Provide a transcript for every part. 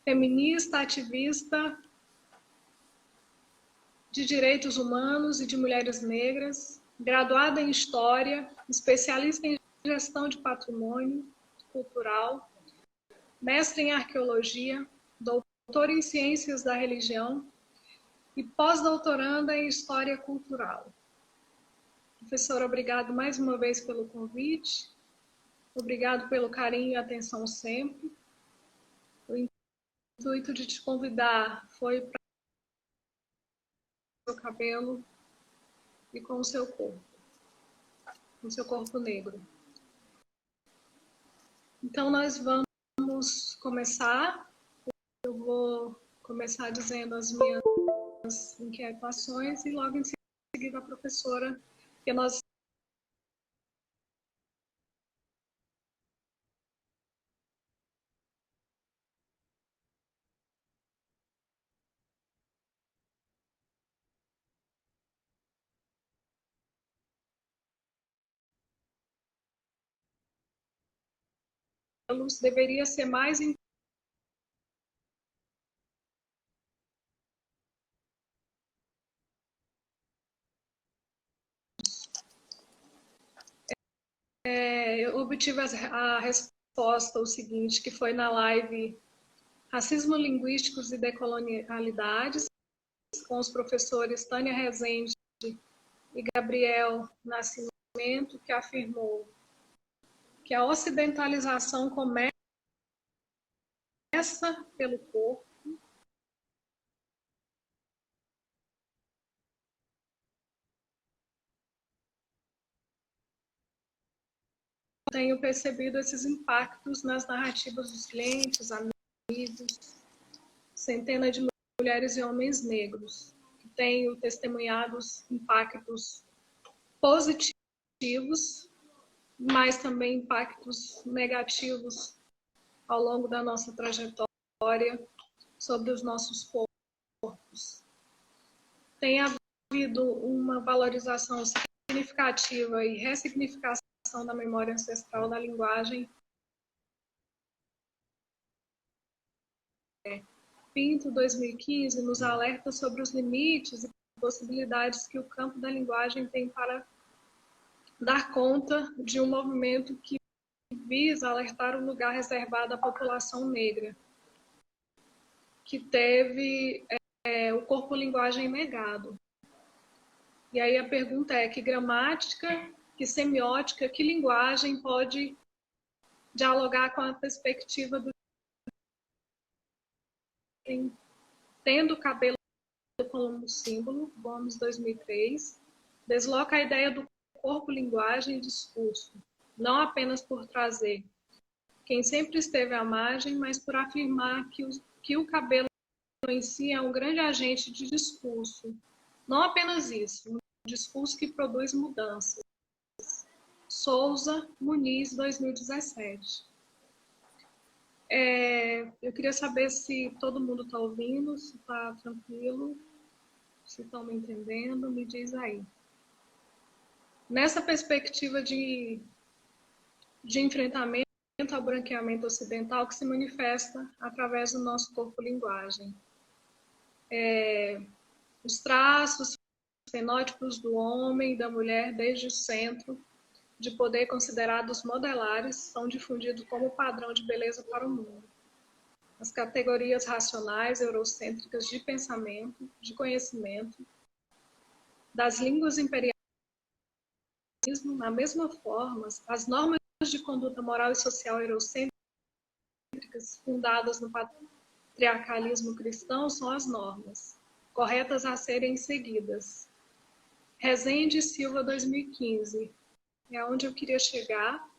feminista, ativista de direitos humanos e de mulheres negras, graduada em História, especialista em gestão de patrimônio cultural, mestre em Arqueologia, doutora em Ciências da Religião e pós-doutoranda em História Cultural. Professora, obrigado mais uma vez pelo convite. Obrigado pelo carinho e atenção sempre. O intuito de te convidar foi para o seu cabelo e com o seu corpo negro. Então, nós vamos começar. Eu vou começar dizendo as minhas inquietações e logo em seguida a professora, que nós deveria ser mais eu obtive a resposta o seguinte, que foi na live Racismo Linguísticos e Decolonialidades, com os professores Tânia Rezende e Gabriel Nascimento, que afirmou que a ocidentalização começa pelo corpo, tenho percebido esses impactos nas narrativas dos clientes, amigos, centenas de mulheres e homens negros, que tenho testemunhado impactos positivos, mas também impactos negativos ao longo da nossa trajetória sobre os nossos corpos. Tem havido uma valorização significativa e ressignificação da memória ancestral da linguagem. Pinto, 2015, nos alerta sobre os limites e possibilidades que o campo da linguagem tem para dar conta de um movimento que visa alertar o lugar reservado à população negra, que teve o corpo-linguagem negado. E aí a pergunta é: que gramática, que semiótica, que linguagem pode dialogar com a perspectiva do tendo o cabelo como símbolo, Gomes 2003, desloca a ideia do corpo-linguagem e discurso, não apenas por trazer quem sempre esteve à margem, mas por afirmar que o cabelo em si é um grande agente de discurso. Não apenas isso, um discurso que produz mudanças. Souza Muniz, 2017. Eu queria saber se todo mundo está ouvindo, se está tranquilo, se estão me entendendo, me diz aí. Nessa perspectiva de enfrentamento ao branqueamento ocidental que se manifesta através do nosso corpo-linguagem. Os traços, fenótipos do homem e da mulher desde o centro de poder considerados modelares são difundidos como padrão de beleza para o mundo. As categorias racionais, eurocêntricas de pensamento, de conhecimento, das línguas imperiais, na mesma forma, as normas de conduta moral e social eurocêntricas fundadas no patriarcalismo cristão são as normas, corretas a serem seguidas. Rezende Silva, 2015. É onde eu queria chegar,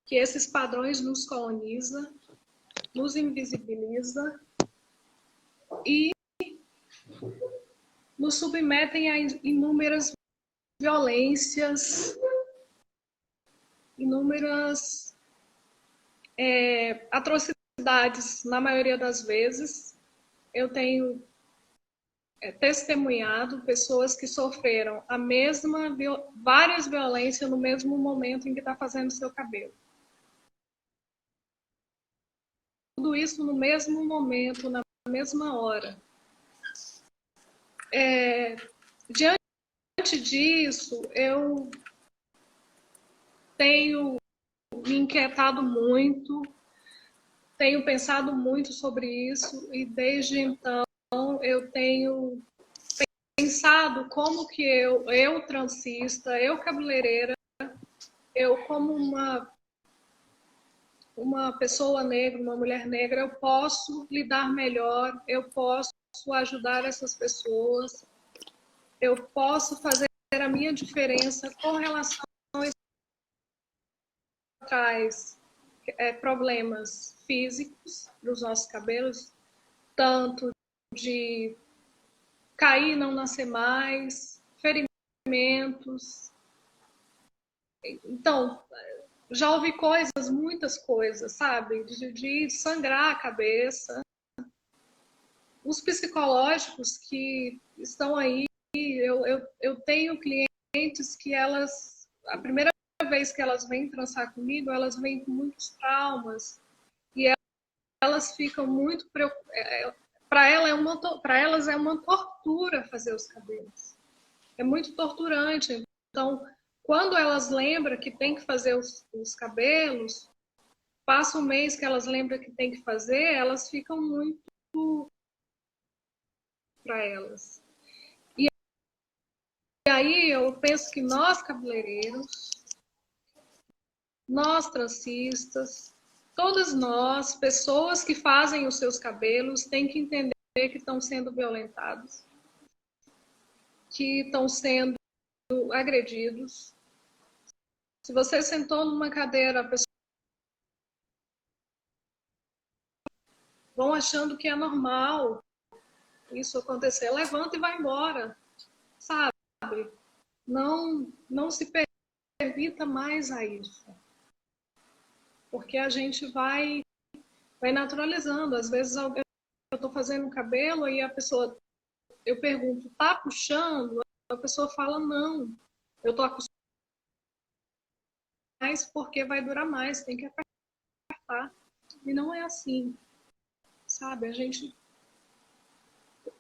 que esses padrões nos coloniza, nos invisibiliza e nos submetem a inúmeras violências, inúmeras atrocidades, na maioria das vezes. Eu tenho testemunhado pessoas que sofreram várias violências no mesmo momento em que está fazendo seu cabelo. tudo isso no mesmo momento, na mesma hora. Diante disso, eu tenho me inquietado muito, tenho pensado muito sobre isso, e desde então eu tenho pensado como que eu transista, eu cabeleireira, eu como uma pessoa negra, uma mulher negra, eu posso lidar melhor, eu posso ajudar essas pessoas, eu posso fazer a minha diferença com relação traz problemas físicos dos nossos cabelos, tanto de cair, não nascer mais, ferimentos. Então, já ouvi coisas, muitas coisas, sabe? De sangrar a cabeça. Os psicológicos que estão aí, eu tenho clientes que elas, a primeira vez que elas vêm transar comigo, elas vêm com muitos traumas e elas ficam muito preocupadas. Para elas é uma tortura fazer os cabelos. É muito torturante. Então, quando elas lembram que tem que fazer os cabelos, passa um mês que elas lembram que tem que fazer, elas ficam muito para elas. E aí eu penso que nós cabeleireiros, nós transistas, todas nós, pessoas que fazem os seus cabelos, têm que entender que estão sendo violentados, que estão sendo agredidos. Se você sentou numa cadeira, a pessoa vão achando que é normal isso acontecer, levanta e vai embora, sabe? Não se permita mais a isso, porque a gente vai naturalizando. Às vezes eu estou fazendo um cabelo e a pessoa, eu pergunto, tá puxando? A pessoa fala, não, eu estou acostumada mais porque vai durar mais, tem que apertar. E não é assim, sabe? A gente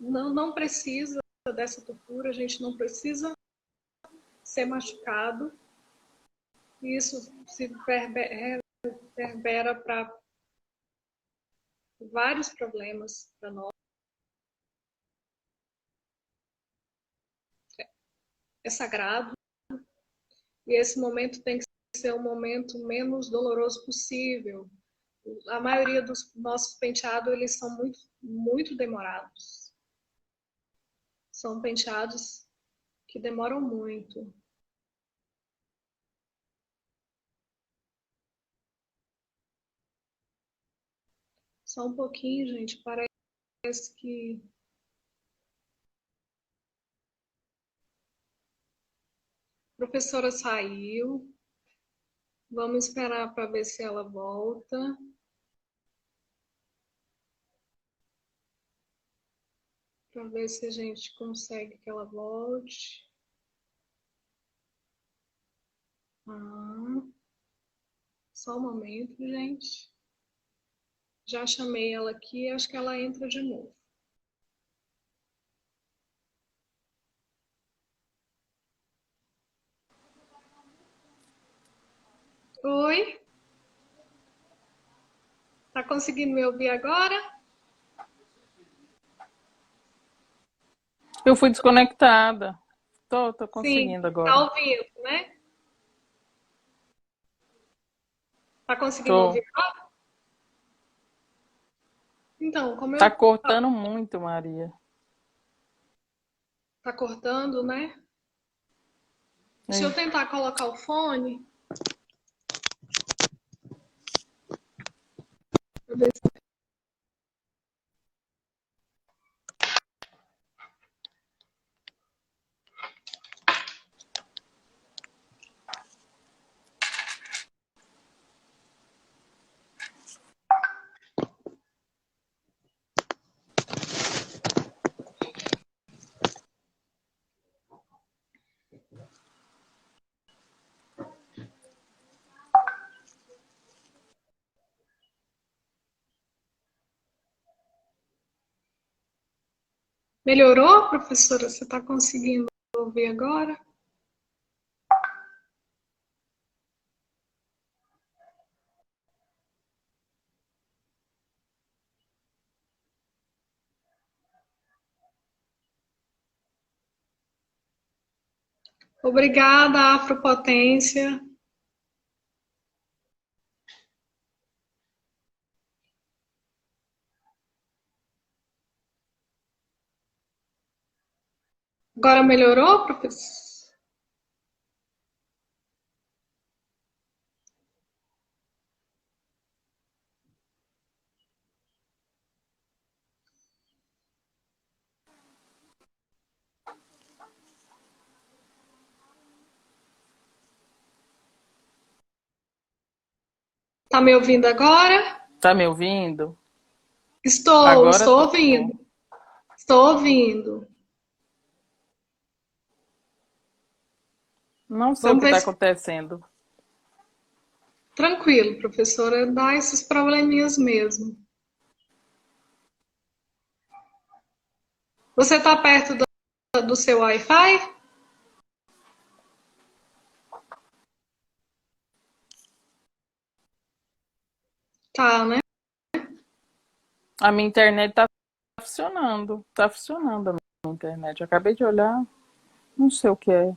não precisa dessa tortura, a gente não precisa ser machucado. Isso se reverbera para vários problemas para nós. É sagrado e esse momento tem que ser o momento menos doloroso possível. A maioria dos nossos penteados, eles são muito, muito demorados. São penteados que demoram muito. Só um pouquinho, gente, parece que a professora saiu. Vamos esperar para ver se ela volta. Para ver se a gente consegue que ela volte. Só um momento, gente. Já chamei ela aqui, acho que ela entra de novo. Oi? Tá conseguindo me ouvir agora? Eu fui desconectada. Tô Sim, conseguindo tá agora. ouvindo, né? Tá conseguindo Tô. ouvir agora? Então, como Tá eu... cortando muito, Maria. Tá cortando, né? Deixa eu É. tentar colocar o fone. Pra ver se... Melhorou, professora? Você está conseguindo ouvir agora? Obrigada, Afropotência. Agora melhorou, professor? Tá me ouvindo agora? Tá me ouvindo? Estou Agora tô. ouvindo. Estou ouvindo. Não sei o Vamos que ver está se... acontecendo. Tranquilo, professora, dá esses probleminhas mesmo. Você está perto do seu Wi-Fi? Tá, né? A minha internet tá funcionando. Tá funcionando a minha internet. Eu acabei de olhar, não sei o que é.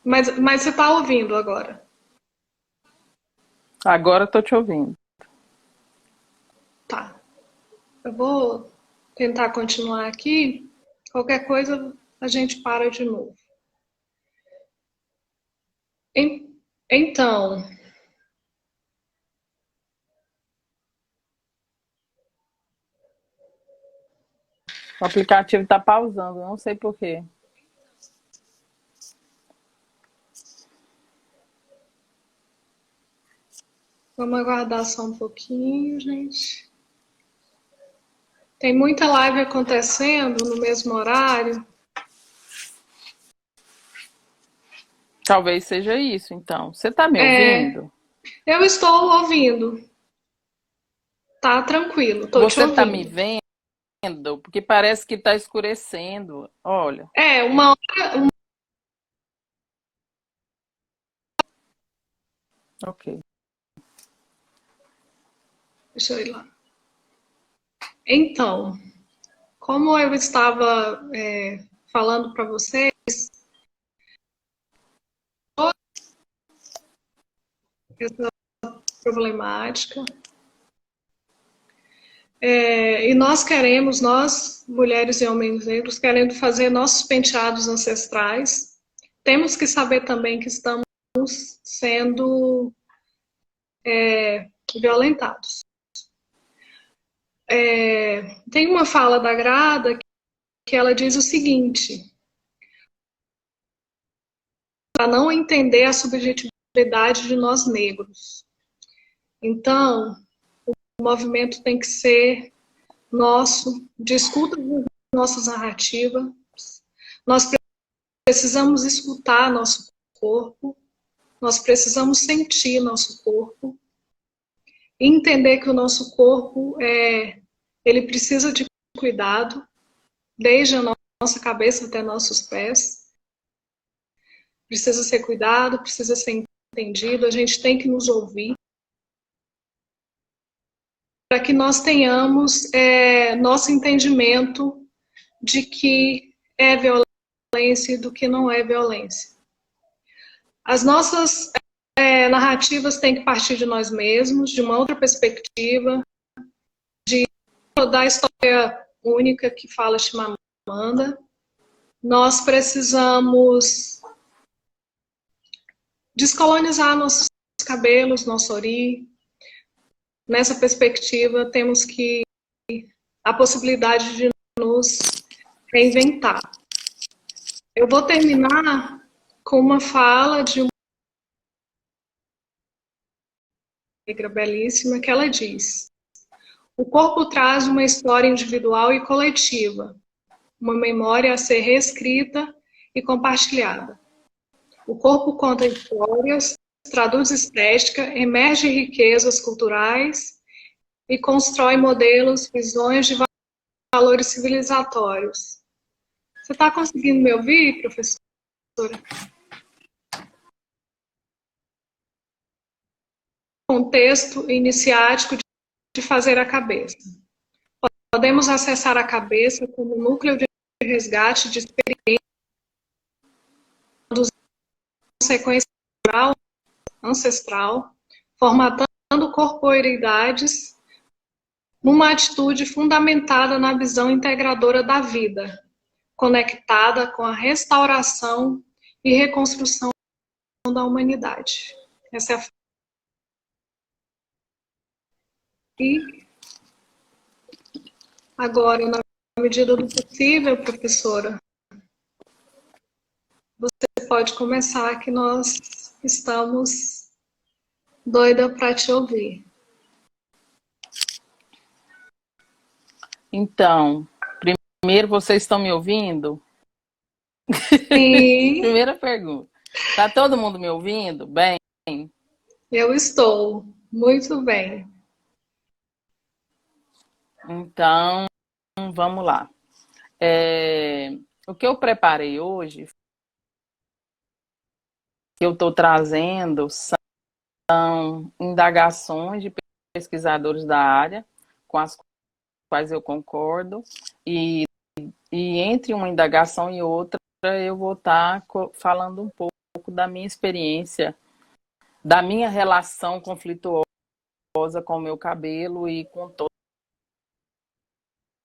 Mas você está ouvindo agora. Agora eu tô te ouvindo. Tá. Eu vou tentar continuar aqui. Qualquer coisa a gente para de novo. Então, O aplicativo tá pausando, não sei por quê. vamos aguardar só um pouquinho, gente. Tem muita live acontecendo no mesmo horário. Talvez seja isso, então. Você tá me É, ouvindo? eu estou ouvindo. Tá tranquilo, estou te Você tá me ouvindo. vendo? Porque parece que tá escurecendo. Olha. É, uma hora. Ok. Deixa eu ir lá. Então, como eu estava falando para vocês, essa problemática. E nós queremos, nós, mulheres e homens negros, querendo fazer nossos penteados ancestrais, temos que saber também que estamos sendo violentados. Tem uma fala da Grada que ela diz o seguinte: para não entender a subjetividade de nós negros. Então, o movimento tem que ser nosso, de escuta das nossas narrativas. Nós precisamos escutar nosso corpo, nós precisamos sentir nosso corpo, e entender que o nosso corpo ele precisa de cuidado, desde a nossa cabeça até nossos pés. Precisa ser cuidado, precisa ser entendido, a gente tem que nos ouvir, para que nós tenhamos nosso entendimento de que é violência e do que não é violência. As nossas narrativas têm que partir de nós mesmos, de uma outra perspectiva, da história única que fala Chimamanda. Nós precisamos descolonizar nossos cabelos, nosso ori. Nessa perspectiva, temos que a possibilidade de nos reinventar. Eu vou terminar com uma fala de uma negra belíssima que ela diz: o corpo traz uma história individual e coletiva, uma memória a ser reescrita e compartilhada. O corpo conta histórias, traduz estética, emerge riquezas culturais e constrói modelos, visões de valores civilizatórios. Você está conseguindo me ouvir, professora? Contexto iniciático de fazer a cabeça. Podemos acessar a cabeça como núcleo de resgate de experiência, consequência ancestral, formatando corporeidades numa atitude fundamentada na visão integradora da vida, conectada com a restauração e reconstrução da humanidade. Essa é a... E agora, na medida do possível, professora, você pode começar, que nós estamos doida para te ouvir. Então, primeiro, vocês estão me ouvindo? Sim. Primeira pergunta. Tá todo mundo me ouvindo? Bem? Eu estou. Muito bem. Então, vamos lá. O que eu preparei hoje, que eu estou trazendo, são indagações de pesquisadores da área, com as quais eu concordo, e entre uma indagação e outra, eu vou estar falando um pouco da minha experiência, da minha relação conflituosa com o meu cabelo e com todas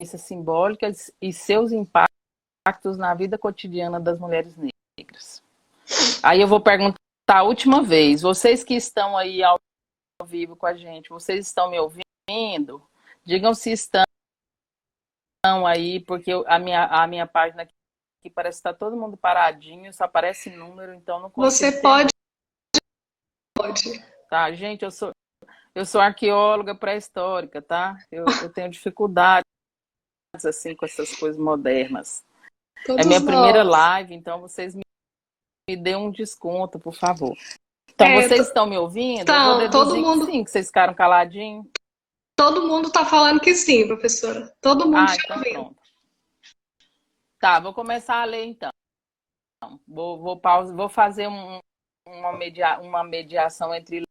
as simbólicas e seus impactos na vida cotidiana das mulheres negras. Aí eu vou perguntar a última vez, vocês que estão aí ao vivo com a gente, vocês estão me ouvindo? Digam se estão aí, porque a minha página aqui parece que está todo mundo paradinho, só aparece número, então não consigo. Você pode. Tá, gente, eu sou arqueóloga pré-histórica, tá? Eu tenho dificuldades assim com essas coisas modernas. Todos é minha nós. Primeira live, então vocês me dêem um desconto, por favor. Então, vocês estão me ouvindo? Então, eu vou deduzir todo mundo... que sim, que vocês ficaram caladinhos. Todo mundo está falando que sim, professora. Todo mundo está ouvindo. Pronto. Tá, vou começar a ler então. Vou fazer uma mediação entre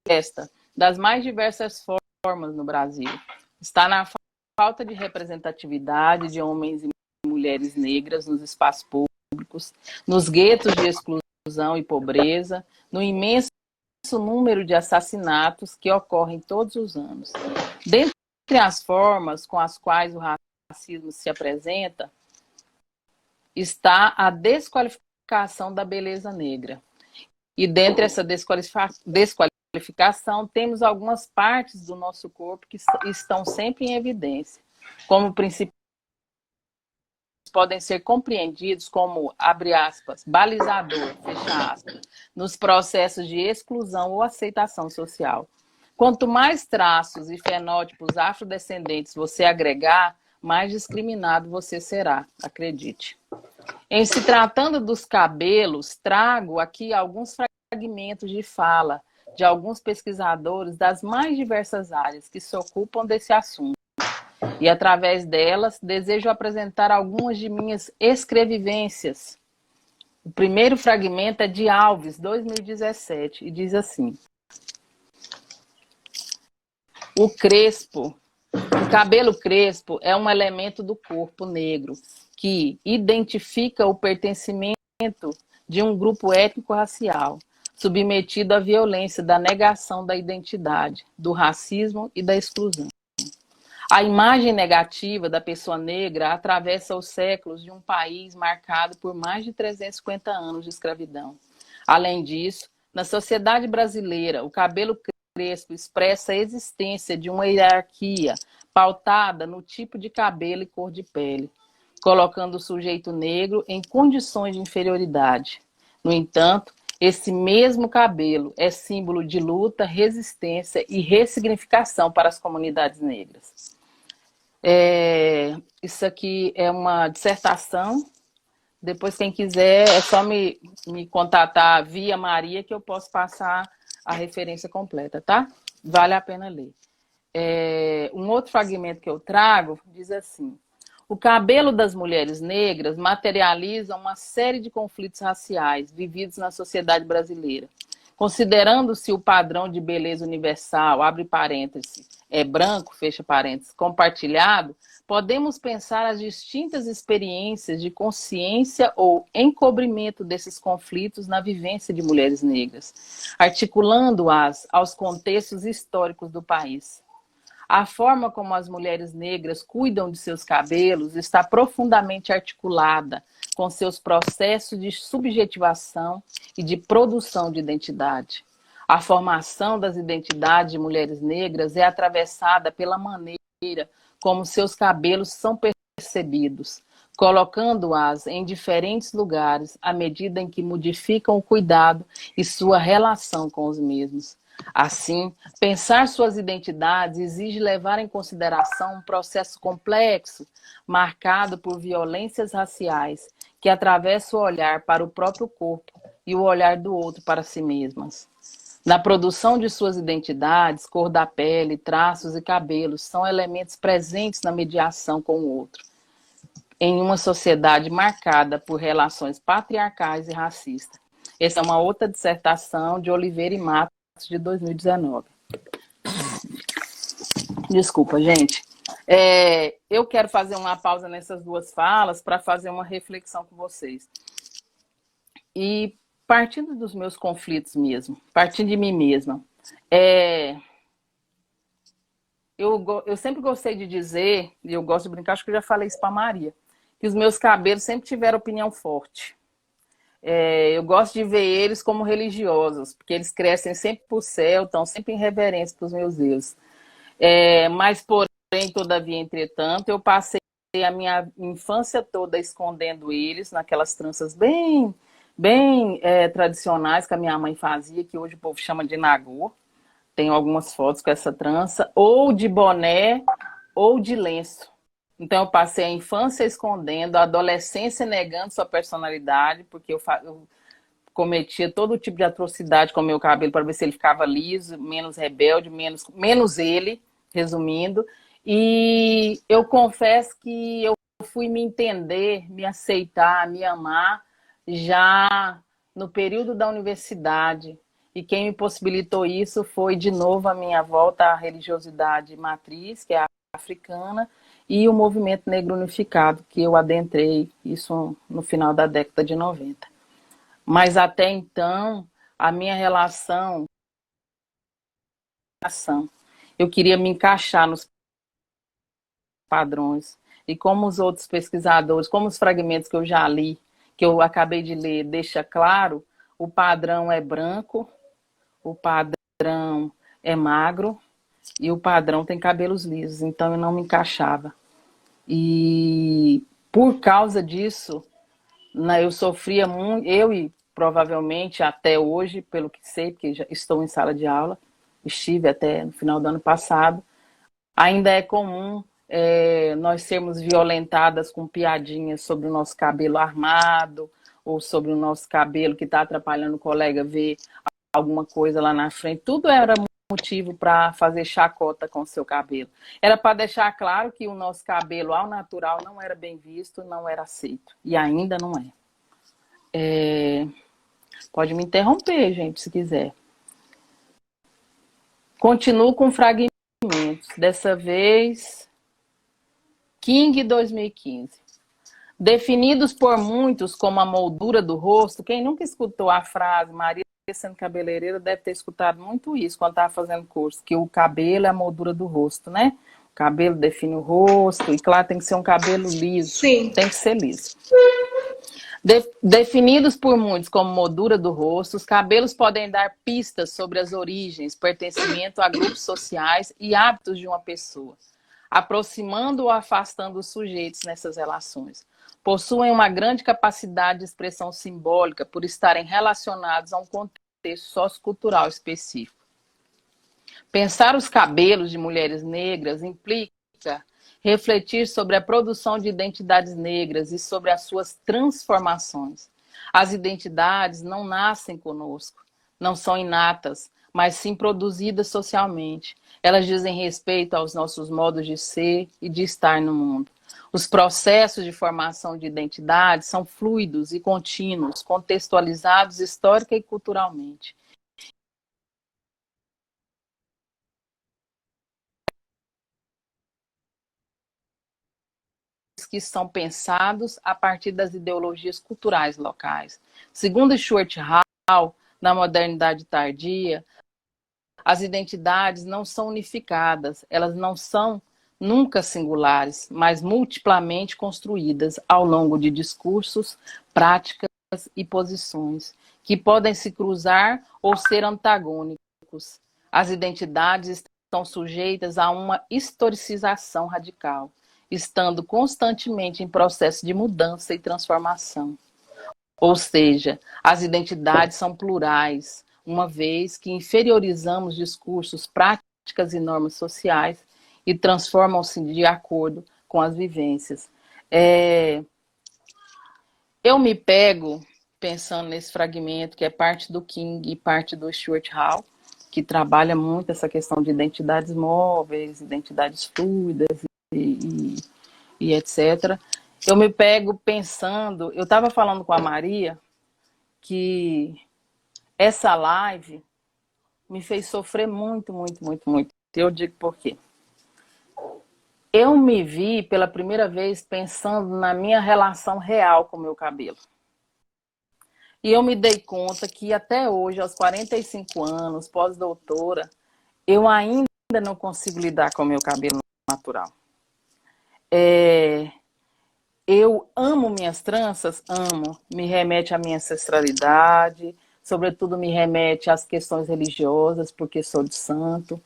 esta, das mais diversas formas no Brasil. Está na falta de representatividade de homens e mulheres negras nos espaços públicos, nos guetos de exclusão e pobreza, no imenso número de assassinatos que ocorrem todos os anos. Dentre as formas com as quais o racismo se apresenta, está a desqualificação da beleza negra. E dentre essa desqualificação, temos algumas partes do nosso corpo que estão sempre em evidência, como princípios podem ser compreendidos como, abre aspas, balizador, fecha aspas, nos processos de exclusão ou aceitação social. Quanto mais traços e fenótipos afrodescendentes você agregar, mais discriminado você será, acredite. Em se tratando dos cabelos, trago aqui alguns fragmentos de fala de alguns pesquisadores das mais diversas áreas que se ocupam desse assunto. E, através delas, desejo apresentar algumas de minhas escrevivências. O primeiro fragmento é de Alves, 2017, e diz assim: o cabelo crespo é um elemento do corpo negro que identifica o pertencimento de um grupo étnico-racial, submetido à violência da negação da identidade, do racismo e da exclusão. A imagem negativa da pessoa negra atravessa os séculos de um país marcado por mais de 350 anos de escravidão. Além disso, na sociedade brasileira, o cabelo crespo expressa a existência de uma hierarquia pautada no tipo de cabelo e cor de pele, colocando o sujeito negro em condições de inferioridade. No entanto, esse mesmo cabelo é símbolo de luta, resistência e ressignificação para as comunidades negras. Isso aqui é uma dissertação. Depois, quem quiser, é só me contatar via Maria que eu posso passar a referência completa, tá? Vale a pena ler. Um outro fragmento que eu trago diz assim: o cabelo das mulheres negras materializa uma série de conflitos raciais vividos na sociedade brasileira. Considerando-se o padrão de beleza universal, abre parênteses, é branco, fecha parênteses, compartilhado, podemos pensar as distintas experiências de consciência ou encobrimento desses conflitos na vivência de mulheres negras, articulando-as aos contextos históricos do país. A forma como as mulheres negras cuidam de seus cabelos está profundamente articulada com seus processos de subjetivação e de produção de identidade. A formação das identidades de mulheres negras é atravessada pela maneira como seus cabelos são percebidos, colocando-as em diferentes lugares à medida em que modificam o cuidado e sua relação com os mesmos. Assim, pensar suas identidades exige levar em consideração um processo complexo, marcado por violências raciais, que atravessa o olhar para o próprio corpo e o olhar do outro para si mesmas. Na produção de suas identidades, cor da pele, traços e cabelos são elementos presentes na mediação com o outro, em uma sociedade marcada por relações patriarcais e racistas. Essa é uma outra dissertação de Oliveira e Matos, de 2019. Desculpa, gente. Eu quero fazer uma pausa nessas duas falas para fazer uma reflexão com vocês. E partindo dos meus conflitos mesmo, partindo de mim mesma, eu sempre gostei de dizer, e eu gosto de brincar, acho que eu já falei isso para a Maria, que os meus cabelos sempre tiveram opinião forte. Eu gosto de ver eles como religiosos, porque eles crescem sempre para o céu, estão sempre em reverência para os meus deuses. Mas, porém, todavia, entretanto, eu passei a minha infância toda escondendo eles naquelas tranças bem tradicionais que a minha mãe fazia, que hoje o povo chama de nagô. Tenho algumas fotos com essa trança, ou de boné, ou de lenço. Então, eu passei a infância escondendo, a adolescência negando sua personalidade, porque eu cometia todo tipo de atrocidade com o meu cabelo para ver se ele ficava liso, menos rebelde, menos ele, resumindo. E eu confesso que eu fui me entender, me aceitar, me amar, já no período da universidade. E quem me possibilitou isso foi, de novo, a minha volta à religiosidade matriz, que é a africana, e o movimento negro unificado, que eu adentrei isso no final da década de 90. Mas até então, a minha relação, eu queria me encaixar nos padrões. E como os outros pesquisadores, como os fragmentos que eu já li, que eu acabei de ler, deixa claro, o padrão é branco, o padrão é magro e o padrão tem cabelos lisos. Então eu não me encaixava. E por causa disso, eu sofria muito, eu e provavelmente até hoje, pelo que sei, porque já estou em sala de aula, estive até no final do ano passado, ainda é comum nós sermos violentadas com piadinhas sobre o nosso cabelo armado, ou sobre o nosso cabelo que está atrapalhando o colega ver alguma coisa lá na frente. Tudo era motivo para fazer chacota com o seu cabelo. Era para deixar claro que o nosso cabelo ao natural não era bem visto, não era aceito. E ainda não é. Pode me interromper, gente, se quiser. Continuo com fragmentos. Dessa vez, King 2015. Definidos por muitos como a moldura do rosto, quem nunca escutou a frase Maria sendo cabeleireira deve ter escutado muito isso quando estava fazendo curso, que o cabelo é a moldura do rosto, né? O cabelo define o rosto, e claro, tem que ser um cabelo liso. Sim. Tem que ser liso. Definidos por muitos como moldura do rosto, os cabelos podem dar pistas sobre as origens, pertencimento a grupos sociais e hábitos de uma pessoa, aproximando ou afastando os sujeitos nessas relações. Possuem uma grande capacidade de expressão simbólica por estarem relacionados a um contexto sociocultural específico. Pensar os cabelos de mulheres negras implica refletir sobre a produção de identidades negras e sobre as suas transformações. As identidades não nascem conosco, não são inatas, mas sim produzidas socialmente. Elas dizem respeito aos nossos modos de ser e de estar no mundo. Os processos de formação de identidade são fluidos e contínuos, contextualizados histórica e culturalmente. Que são pensados a partir das ideologias culturais locais. Segundo Stuart Hall, na modernidade tardia, as identidades não são unificadas, elas não são nunca singulares, mas multiplamente construídas ao longo de discursos, práticas e posições, que podem se cruzar ou ser antagônicos. As identidades estão sujeitas a uma historicização radical, estando constantemente em processo de mudança e transformação. Ou seja, as identidades são plurais, uma vez que inferiorizamos discursos, práticas e normas sociais e transformam-se de acordo com as vivências. Eu me pego pensando nesse fragmento que é parte do King e parte do Stuart Hall, que trabalha muito essa questão de identidades móveis, identidades fluidas e etc. Eu me pego pensando, eu estava falando com a Maria que essa live me fez sofrer muito, muito, muito, muito. Eu digo por quê. Eu me vi pela primeira vez pensando na minha relação real com o meu cabelo. E eu me dei conta que até hoje, aos 45 anos, pós-doutora, eu ainda não consigo lidar com o meu cabelo natural. Eu amo minhas tranças, amo. Me remete à minha ancestralidade, sobretudo me remete às questões religiosas, porque sou de santo.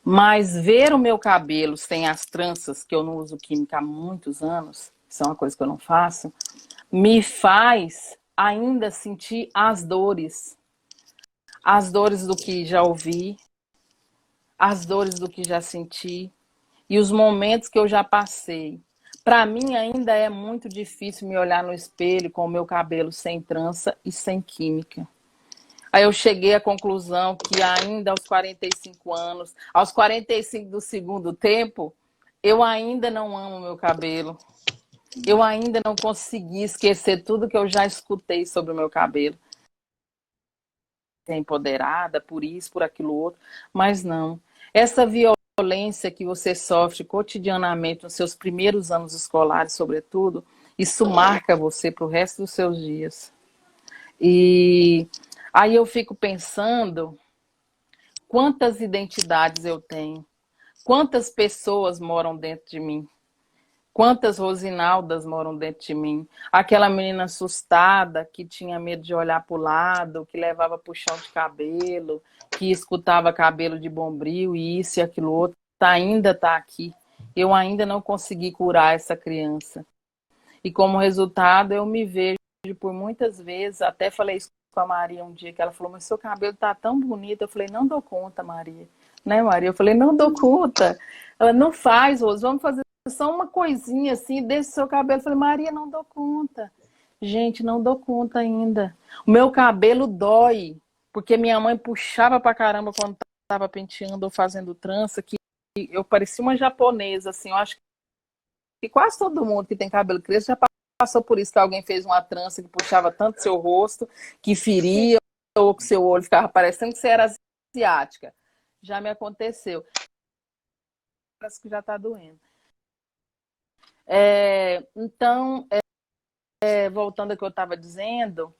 Mas ver o meu cabelo sem as tranças, que eu não uso química há muitos anos, isso é uma coisa que eu não faço, me faz ainda sentir as dores. As dores do que já ouvi, as dores do que já senti e os momentos que eu já passei. Para mim ainda é muito difícil me olhar no espelho com o meu cabelo sem trança e sem química. Aí eu cheguei à conclusão que ainda aos 45 anos, aos 45 do segundo tempo, eu ainda não amo meu cabelo. Eu ainda não consegui esquecer tudo que eu já escutei sobre o meu cabelo. Ser empoderada por isso, por aquilo outro, mas não. Essa violência que você sofre cotidianamente nos seus primeiros anos escolares, sobretudo, isso marca você para o resto dos seus dias. E aí eu fico pensando quantas identidades eu tenho, quantas pessoas moram dentro de mim, quantas Rosinaldas moram dentro de mim. Aquela menina assustada que tinha medo de olhar para o lado, que levava puxão de cabelo, que escutava cabelo de bombril e isso e aquilo outro, ainda está aqui. Eu ainda não consegui curar essa criança. E como resultado, eu me vejo por muitas vezes, até falei isso com a Maria um dia, que ela falou, mas seu cabelo tá tão bonito. Eu falei, não dou conta, Maria. Né, Maria? Eu falei, não dou conta. Ela, não faz, Rose, vamos fazer só uma coisinha assim, desse seu cabelo. Eu falei, Maria, não dou conta. Gente, não dou conta ainda. O meu cabelo dói, porque minha mãe puxava pra caramba quando tava penteando ou fazendo trança, que eu parecia uma japonesa, assim. Eu acho que quase todo mundo que tem cabelo crespo já passou por isso, que alguém fez uma trança que puxava tanto seu rosto, que feria, ou que seu olho ficava parecendo que você era asiática. Já me aconteceu. Parece que já tá doendo. Então, voltando ao que eu estava dizendo,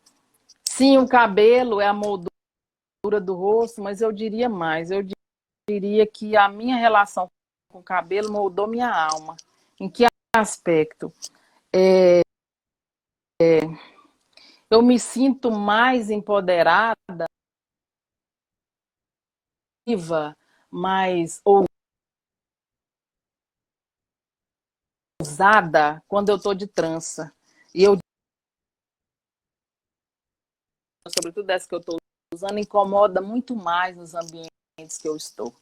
sim, o cabelo é a moldura do rosto, mas eu diria mais, eu diria que a minha relação com o cabelo moldou minha alma. Em que aspecto? Eu me sinto mais empoderada, mais ousada quando eu estou de trança. E eu, sobretudo essa que eu estou usando, incomoda muito mais nos ambientes que eu estou.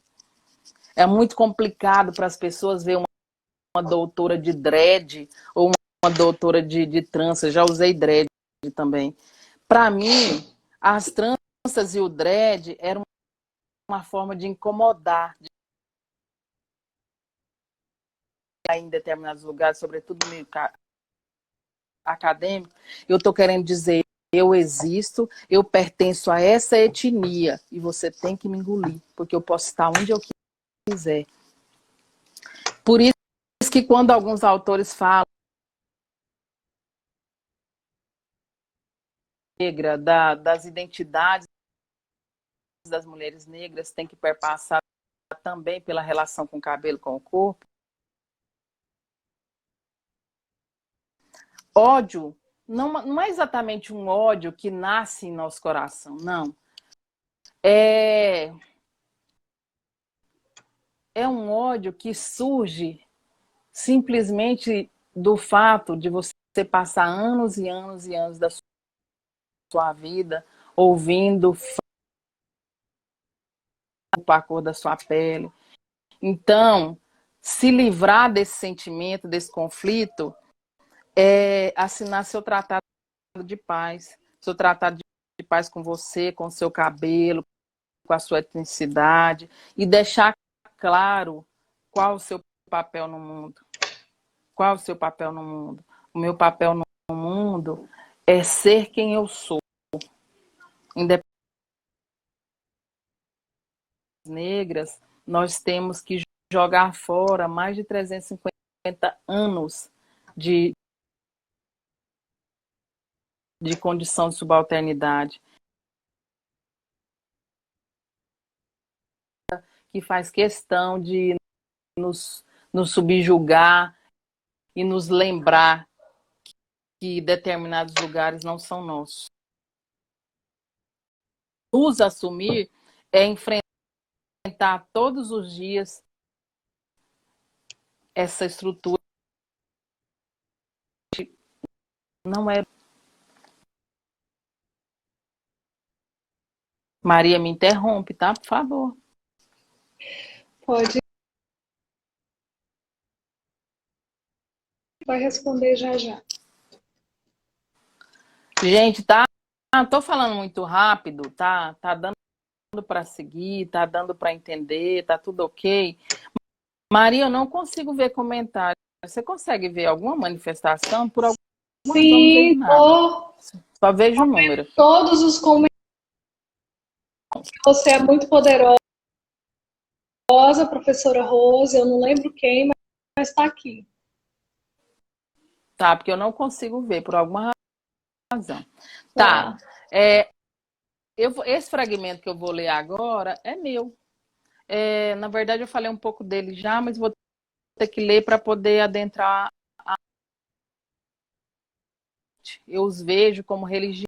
É muito complicado para as pessoas ver uma doutora de dread ou uma doutora de trança. Já usei dread também. Para mim, as tranças e o dread eram uma forma de incomodar, em determinados lugares, sobretudo no meio acadêmico, eu estou querendo dizer, eu existo, eu pertenço a essa etnia e você tem que me engolir, porque eu posso estar onde eu quiser. Por isso que quando alguns autores falam negra, das identidades das mulheres negras, tem que perpassar também pela relação com o cabelo, com o corpo. Ódio não é exatamente um ódio que nasce em nosso coração, não. É um ódio que surge simplesmente do fato de você passar anos e anos e anos da sua vida ouvindo a cor da sua pele. Então, se livrar desse sentimento, desse conflito, é assinar seu tratado de paz. Seu tratado de paz com você, com o seu cabelo, com a sua etnicidade, e deixar claro qual o seu papel no mundo. Qual o seu papel no mundo? O meu papel no mundo é ser quem eu sou. Independente das negras, nós temos que jogar fora mais de 350 anos de condição de subalternidade, que faz questão de nos subjugar e nos lembrar que determinados lugares não são nossos. Nos assumir é enfrentar todos os dias essa estrutura. Não é. Maria, me interrompe, tá? Por favor. Pode. Vai responder já já. Gente, tá? Tô falando muito rápido, tá? Tá dando para seguir, tá dando para entender, tá tudo ok. Maria, eu não consigo ver comentário. Você consegue ver alguma manifestação? Por alguma razão não vejo nada. Só vejo o número. Todos os comentários. Você é muito poderosa, professora Rose. Eu não lembro quem, mas está aqui. Tá, porque eu não consigo ver por alguma razão. Tá. Esse fragmento que eu vou ler agora é meu. Na verdade, eu falei um pouco dele já, mas vou ter que ler para poder adentrar. Eu os vejo como religiosos,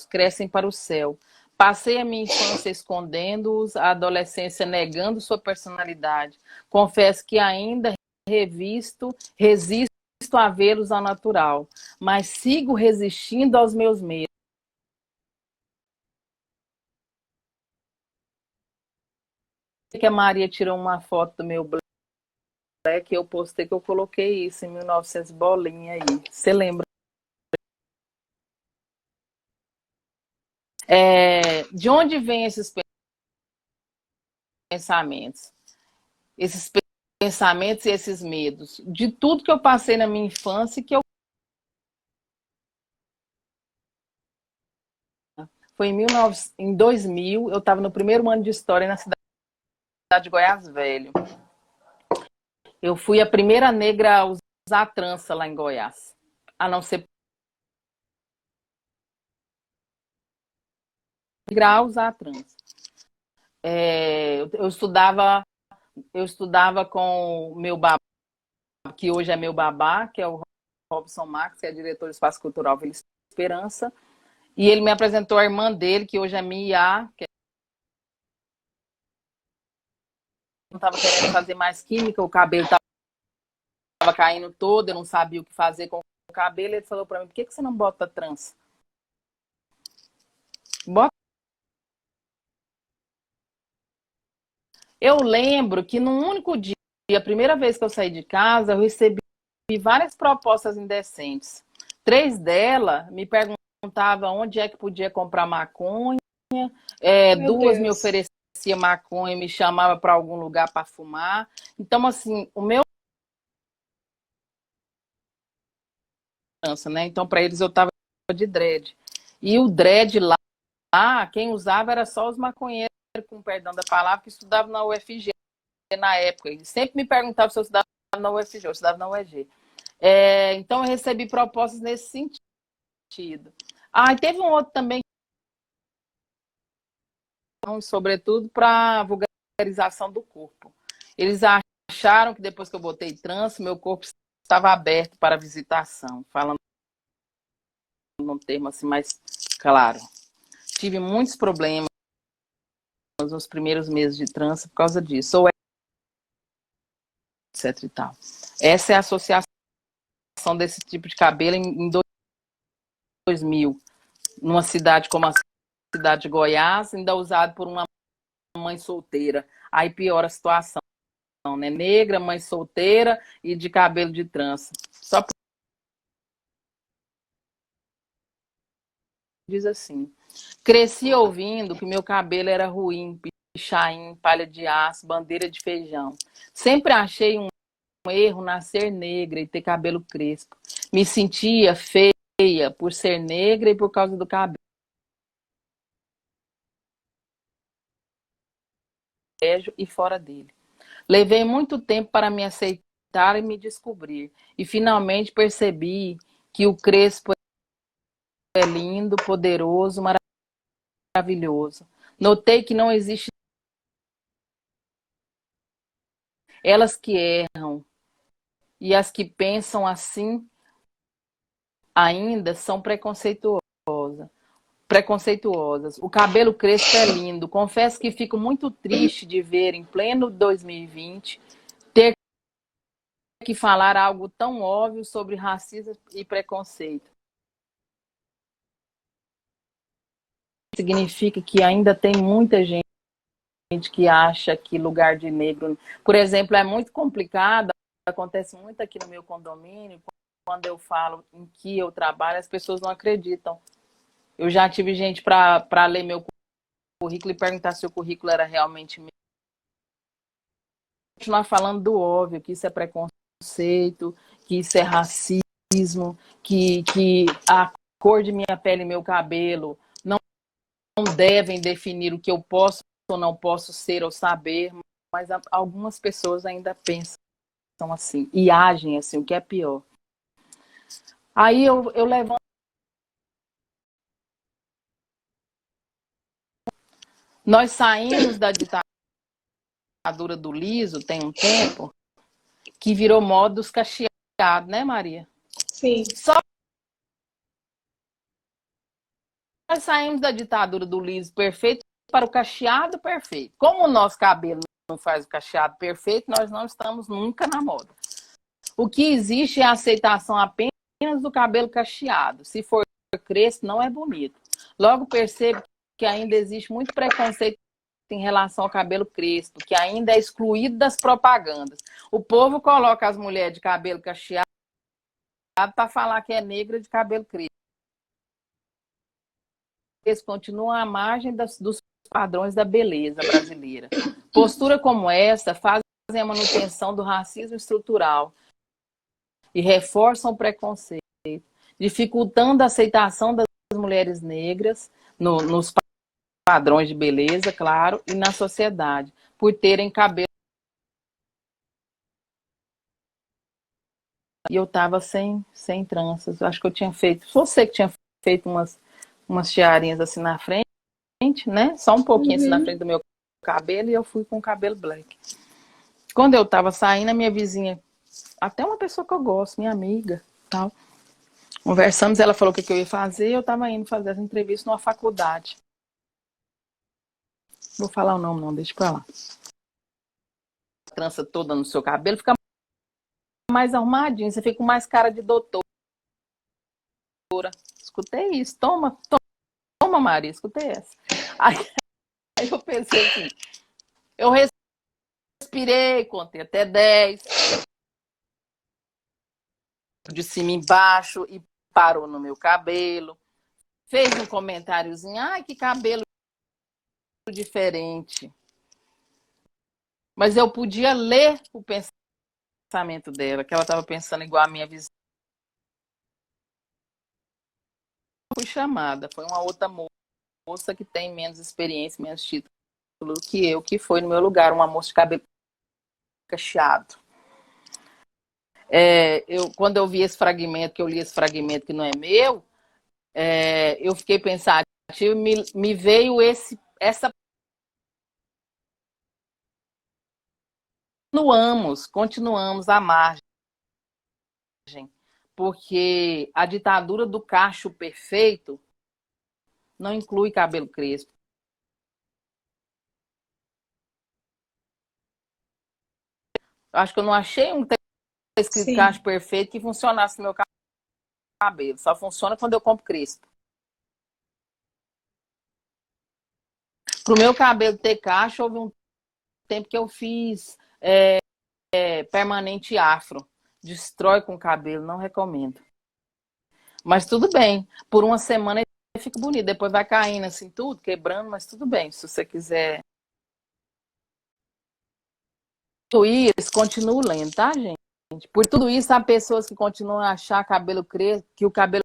crescem para o céu. Passei a minha infância escondendo-os, a adolescência negando sua personalidade. Confesso que ainda resisto a vê-los ao natural, mas sigo resistindo aos meus medos. Que a Maria tirou uma foto do meu black, eu postei que eu coloquei isso em 1900 bolinha aí. Você lembra? De onde vêm esses pensamentos? Esses pensamentos e esses medos? De tudo que eu passei na minha infância e que eu... Foi em 2000, eu estava no primeiro ano de História na cidade de Goiás Velho. Eu fui a primeira negra a usar trança lá em Goiás. A não ser negra a usar trança. Eu estudava com o meu babá, que hoje é meu babá, que é o Robson Marques, que é diretor do Espaço Cultural Vila Esperança. E ele me apresentou a irmã dele, que hoje é Mia, que não estava querendo fazer mais química, o cabelo estava caindo todo, eu não sabia o que fazer com o cabelo. Ele falou para mim, por que você não bota trança? Bota. Eu lembro que num único dia, a primeira vez que eu saí de casa, eu recebi várias propostas indecentes. 3 delas me perguntavam onde é que podia comprar maconha, 2 me ofereciam oferecia maconha, me chamava para algum lugar para fumar. Então, assim, o meu né? Então, para eles eu tava de dread. E o dread lá, quem usava era só os maconheiros, com perdão da palavra, que estudavam na UFG na época. Eles sempre me perguntavam se eu estudava na UFG, eu estudava na UEG. Então, eu recebi propostas nesse sentido. E teve um outro também, sobretudo para vulgarização do corpo. Eles acharam que depois que eu botei trans, meu corpo estava aberto para visitação, falando num termo assim mais claro. Tive muitos problemas nos primeiros meses de trans por causa disso, ou etc e tal. Essa é a associação desse tipo de cabelo em 2000, numa cidade como a cidade de Goiás, ainda usado por uma mãe solteira. Aí piora a situação, né? Negra, mãe solteira e de cabelo de trança. Só diz assim: cresci ouvindo que meu cabelo era ruim, pichain, palha de aço, bandeira de feijão. Sempre achei um erro nascer negra e ter cabelo crespo. Me sentia feia por ser negra e por causa do cabelo e fora dele. Levei muito tempo para me aceitar e me descobrir. E finalmente percebi que o crespo é lindo, poderoso, maravilhoso. Notei que não existe elas que erram e as que pensam assim ainda são preconceituosas. O cabelo crespo é lindo. Confesso que fico muito triste de ver em pleno 2020 ter que falar algo tão óbvio sobre racismo e preconceito. Significa que ainda tem muita gente que acha que lugar de negro, por exemplo, é muito complicado. Acontece muito aqui no meu condomínio. Quando eu falo em que eu trabalho, as pessoas não acreditam. Eu já tive gente para ler meu currículo e perguntar se o currículo era realmente meu. Continuar falando do óbvio, que isso é preconceito, que isso é racismo, que a cor de minha pele e meu cabelo não devem definir o que eu posso ou não posso ser ou saber, mas algumas pessoas ainda pensam assim e agem assim, o que é pior. Aí eu levanto. Nós saímos da ditadura do liso tem um tempo, que virou moda dos cacheados, né, Maria? Sim. Só nós saímos da ditadura do liso perfeito para o cacheado perfeito. Como o nosso cabelo não faz o cacheado perfeito, nós não estamos nunca na moda. O que existe é a aceitação apenas do cabelo cacheado. Se for crespo, não é bonito. Logo percebo que ainda existe muito preconceito em relação ao cabelo crespo, que ainda é excluído das propagandas. O povo coloca as mulheres de cabelo cacheado para falar que é negra de cabelo crespo. Eles continuam à margem dos padrões da beleza brasileira. Postura como essa fazem a manutenção do racismo estrutural e reforçam o preconceito, dificultando a aceitação das mulheres negras nos padrões de beleza, claro, e na sociedade, por terem cabelo. E eu estava sem tranças. Eu acho que eu tinha feito, você que tinha feito umas tiarinhas assim na frente, né? Só um pouquinho assim na frente do meu cabelo, e eu fui com o cabelo black. Quando eu estava saindo, a minha vizinha, até uma pessoa que eu gosto, minha amiga, tal, conversamos, ela falou o que eu ia fazer, eu estava indo fazer essa entrevista numa faculdade. Vou falar o nome não, deixa pra lá. A trança toda no seu cabelo fica mais arrumadinho, você fica com mais cara de doutora. Escutei isso, toma Maria, escutei essa. Aí eu pensei assim, eu respirei, contei até 10, de cima embaixo, e parou no meu cabelo. Fez um comentáriozinho, ai, que cabelo diferente. Mas eu podia ler o pensamento dela, que ela estava pensando igual a minha vizinha. Fui chamada, foi uma outra moça que tem menos experiência, menos título que eu, que foi no meu lugar, uma moça de cabelo cacheado. Quando eu vi esse fragmento, que eu li esse fragmento que não é meu, eu fiquei pensando, me veio essa. Continuamos à margem, porque a ditadura do cacho perfeito não inclui cabelo crespo. Acho que eu não achei um escrito Sim. cacho perfeito que funcionasse no meu cabelo. Só funciona quando eu compro crespo. Pro meu cabelo ter cacho, houve um tempo que eu fiz permanente afro. Destrói com o cabelo, não recomendo. Mas tudo bem. Por uma semana ele fica bonito. Depois vai caindo assim tudo, quebrando, mas tudo bem. Se você quiser isso, continuo lendo, tá, gente? Por tudo isso, há pessoas que continuam a achar que o cabelo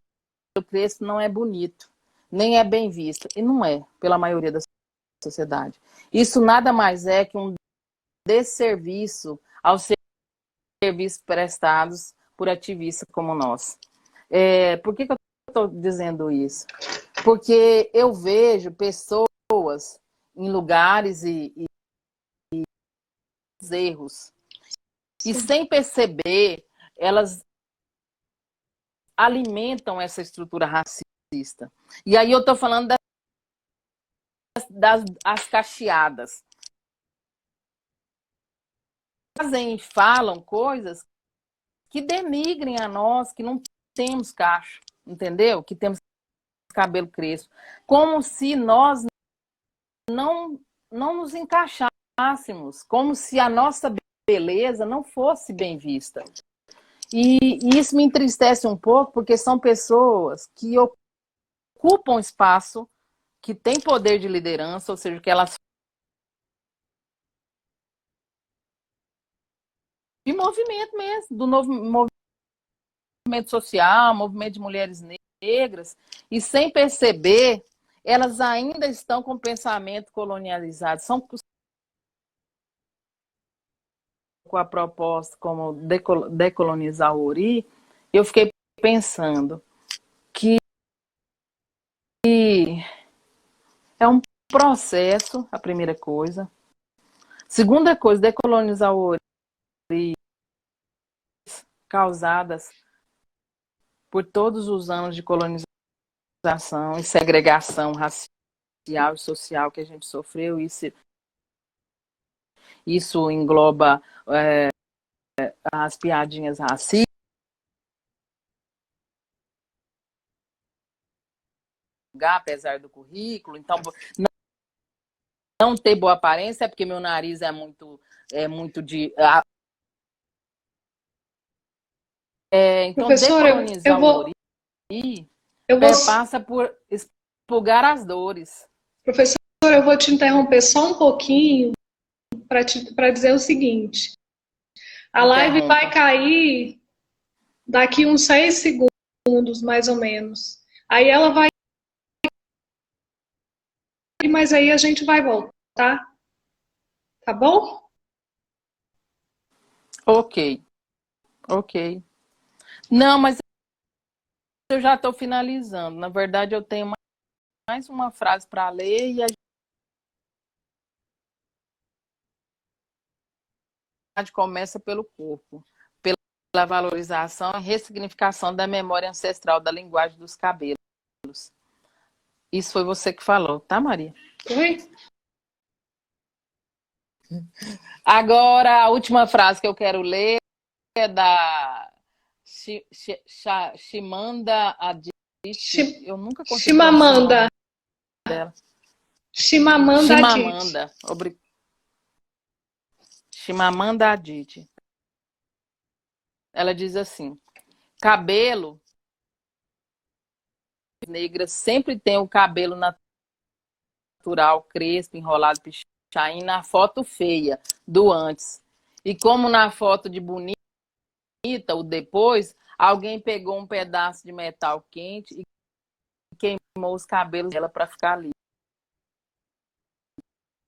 crespo não é bonito, nem é bem visto. E não é, pela maioria da sociedade. Isso nada mais é que um desserviço aos serviços prestados por ativistas como nós. Por que eu estou dizendo isso? Porque eu vejo pessoas em lugares e erros. E sem perceber, elas alimentam essa estrutura racista. E aí eu estou falando das cacheadas. Falam coisas que denigrem a nós, que não temos cacho, entendeu? Que temos cabelo crespo. Como se nós não nos encaixássemos, como se a nossa beleza não fosse bem vista. E isso me entristece um pouco, porque são pessoas que ocupam espaço, que têm poder de liderança, ou seja, que elas de movimento mesmo, do novo movimento social, movimento de mulheres negras, e sem perceber, elas ainda estão com pensamento colonializado, são com a proposta como decolonizar o Ori. Eu fiquei pensando que é um processo, a primeira coisa. Segunda coisa, decolonizar o Ori causadas por todos os anos de colonização e segregação racial e social que a gente sofreu. Isso engloba as piadinhas racistas, apesar do currículo. Então, não ter boa aparência é porque meu nariz é muito de... Então, Professora, decolonizar o Ori eu vou, passa por expurgar as dores. professora, eu vou te interromper só um pouquinho para dizer o seguinte. A live vai cair daqui uns 6 segundos, mais ou menos. Aí ela vai, mas aí a gente vai voltar, tá bom? Ok. Não, mas eu já estou finalizando. Na verdade, eu tenho mais uma frase para ler e a gente começa pelo corpo, pela valorização e ressignificação da memória ancestral da linguagem dos cabelos. Isso foi você que falou, tá, Maria? Oi? Agora, a última frase que eu quero ler é da Chimamanda Adichie. Eu nunca consegui pronunciar o nome dela. Chimamanda Adichie. Chimamanda Adichie. Ela diz assim: cabelo negras sempre tem o cabelo natural, crespo, enrolado, pichado. aí na foto feia do antes. E como na foto de bonita, o depois, alguém pegou um pedaço de metal quente e queimou os cabelos dela para ficar ali.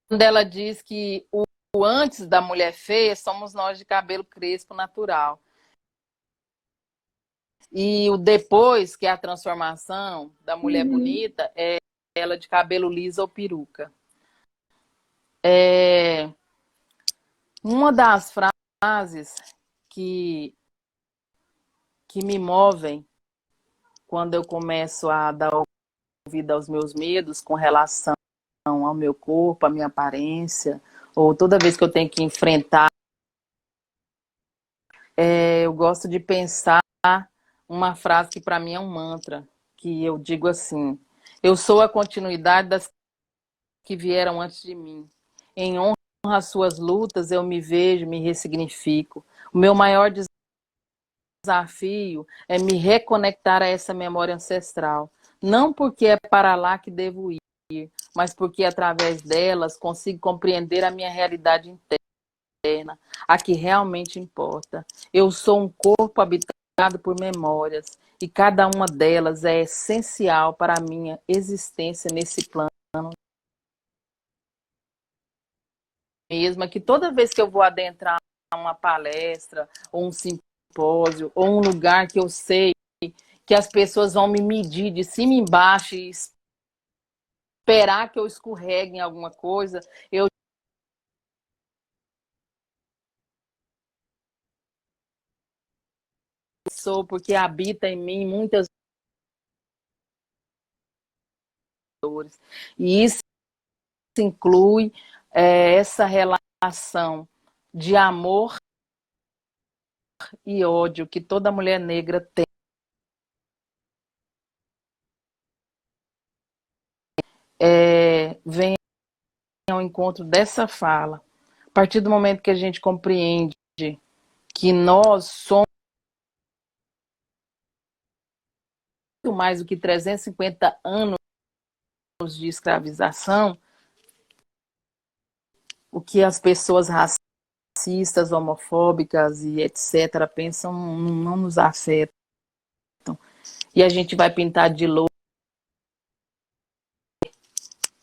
Quando ela diz que o antes da mulher feia somos nós de cabelo crespo natural. E o depois, que é a transformação da mulher bonita, é ela de cabelo liso ou peruca. Uma das frases que, que me movem quando eu começo a dar ouvido aos meus medos com relação ao meu corpo, à minha aparência, ou toda vez que eu tenho que enfrentar, eu gosto de pensar uma frase que para mim é um mantra, que eu digo assim: eu sou a continuidade das que vieram antes de mim. Em honra às suas lutas, eu me vejo, me ressignifico. O meu maior desafio é me reconectar a essa memória ancestral. Não porque é para lá que devo ir, mas porque através delas consigo compreender a minha realidade interna, a que realmente importa. Eu sou um corpo habitado por memórias e cada uma delas é essencial para a minha existência nesse plano. Mesma que toda vez que eu vou adentrar uma palestra ou um simpósio ou um lugar que eu sei que as pessoas vão me medir de cima e embaixo e esperar que eu escorregue em alguma coisa, eu sou porque habita em mim muitas dores. E isso inclui essa relação de amor e ódio que toda mulher negra tem. Vem ao encontro dessa fala. A partir do momento que a gente compreende que nós somos muito mais do que 350 anos de escravização, o que as pessoas racistas, homofóbicas e etc. pensam não nos afeta. E a gente vai pintar de louco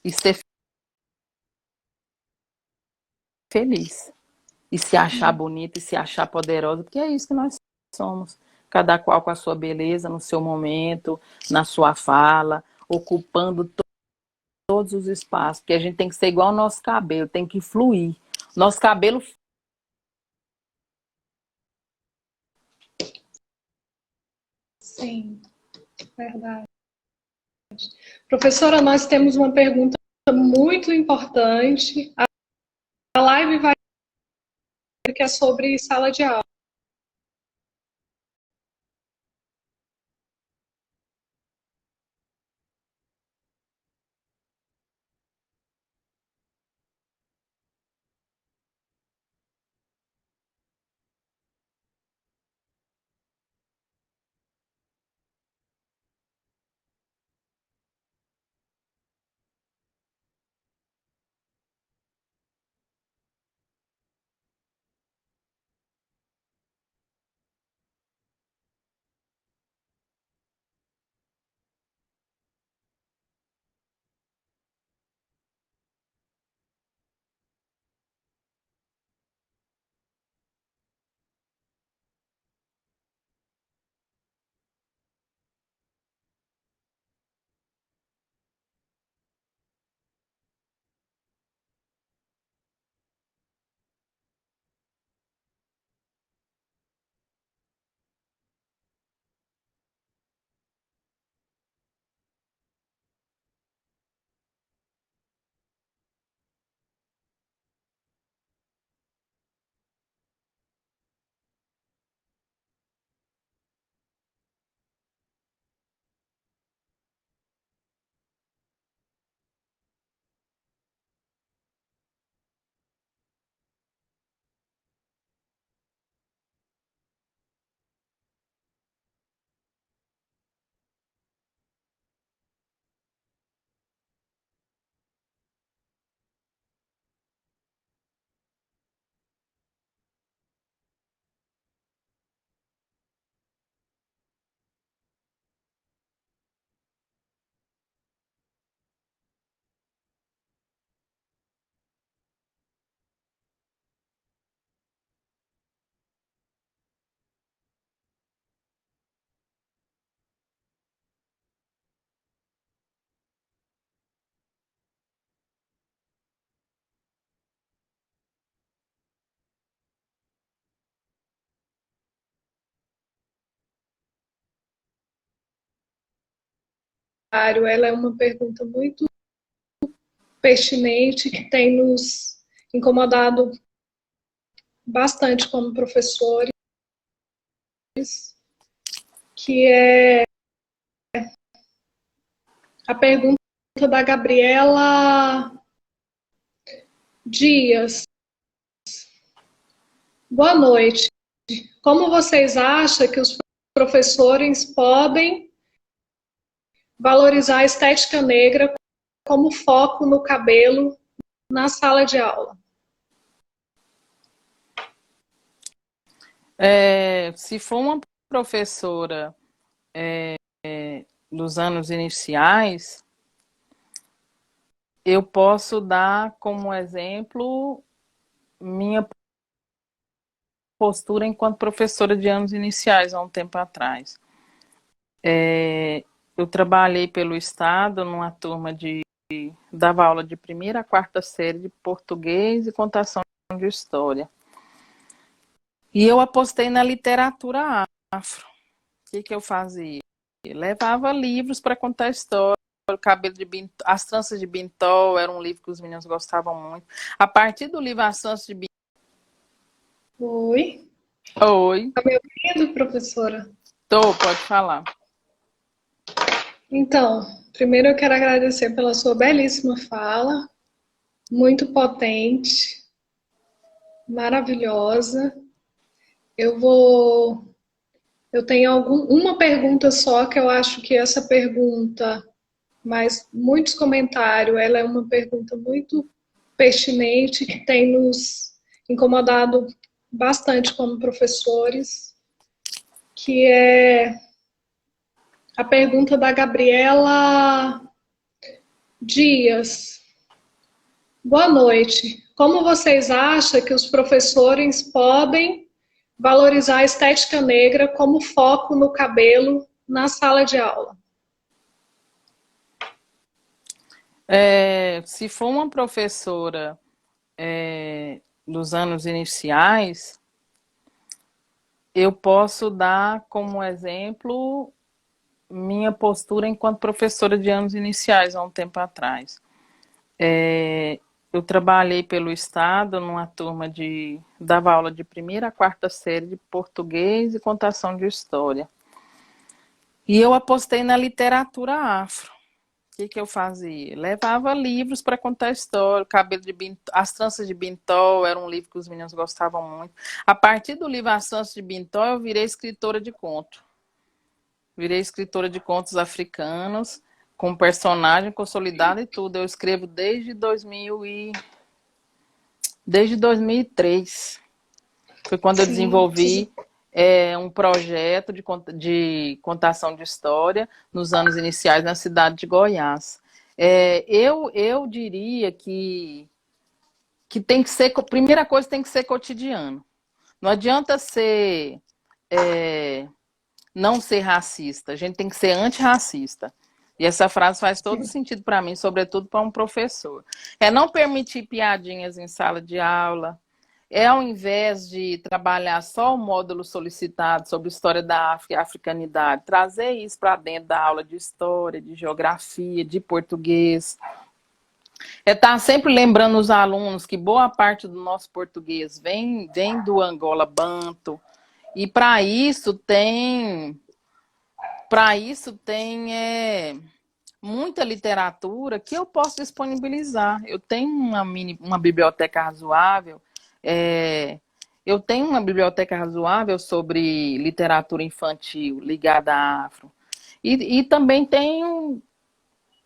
e ser feliz. E se achar bonita e se achar poderosa, porque é isso que nós somos. Cada qual com a sua beleza, no seu momento, na sua fala, ocupando todos os espaços. Porque a gente tem que ser igual ao nosso cabelo, tem que fluir. Nosso cabelo. Sim, verdade. Professora, nós temos uma pergunta muito importante. A live vai que é sobre sala de aula. ela é uma pergunta muito pertinente que tem nos incomodado bastante como professores, que é a pergunta da Gabriela Dias. Boa noite. Como vocês acham que os professores podem valorizar a estética negra como foco no cabelo na sala de aula? Se for uma professora dos anos iniciais, eu posso dar como exemplo minha postura enquanto professora de anos iniciais há um tempo atrás. Eu trabalhei pelo Estado numa turma dava aula de primeira a quarta série de português e contação de história. E eu apostei na literatura afro. O que eu fazia? Eu levava livros para contar história. O cabelo de Bintol, As Tranças de Bintol era um livro que os meninos gostavam muito. A partir do livro As Tranças de Bintol. Oi. Oi. Tá me ouvindo, professora? Pode falar. Então, primeiro eu quero agradecer pela sua belíssima fala, muito potente, maravilhosa. Eu tenho uma pergunta só que eu acho que essa pergunta, mas muitos comentários, ela é uma pergunta muito pertinente que tem nos incomodado bastante como professores, que é a pergunta da Gabriela Dias. Boa noite. Como vocês acham que os professores podem valorizar a estética negra como foco no cabelo na sala de aula? Se for uma professora dos anos iniciais, eu posso dar como exemplo minha postura enquanto professora de anos iniciais há um tempo atrás. Eu trabalhei pelo Estado numa turma dava aula de primeira a quarta série de português e contação de história. E eu apostei na literatura afro. O que eu fazia? Levava livros para contar história. O cabelo de Bintol, As Tranças de Bintol era um livro que os meninos gostavam muito. A partir do livro As Tranças de Bintol, eu virei escritora de conto. Virei escritora de contos africanos, com personagem consolidado e tudo. Eu escrevo desde 2003. Foi quando eu desenvolvi um projeto de contação de história nos anos iniciais na cidade de Goiás. Eu diria que tem que ser, primeira coisa, tem que ser cotidiano. Não adianta não ser racista, a gente tem que ser antirracista. E essa frase faz todo sentido para mim, sobretudo para um professor. Não permitir piadinhas em sala de aula, ao invés de trabalhar só o módulo solicitado sobre história da África e africanidade, trazer isso para dentro da aula de história, de geografia, de português. Estar sempre lembrando os alunos que boa parte do nosso português vem do Angola Banto, e para isso tem muita literatura que eu posso disponibilizar. Eu tenho uma biblioteca razoável. Eu tenho uma biblioteca razoável sobre literatura infantil ligada à afro. E também tenho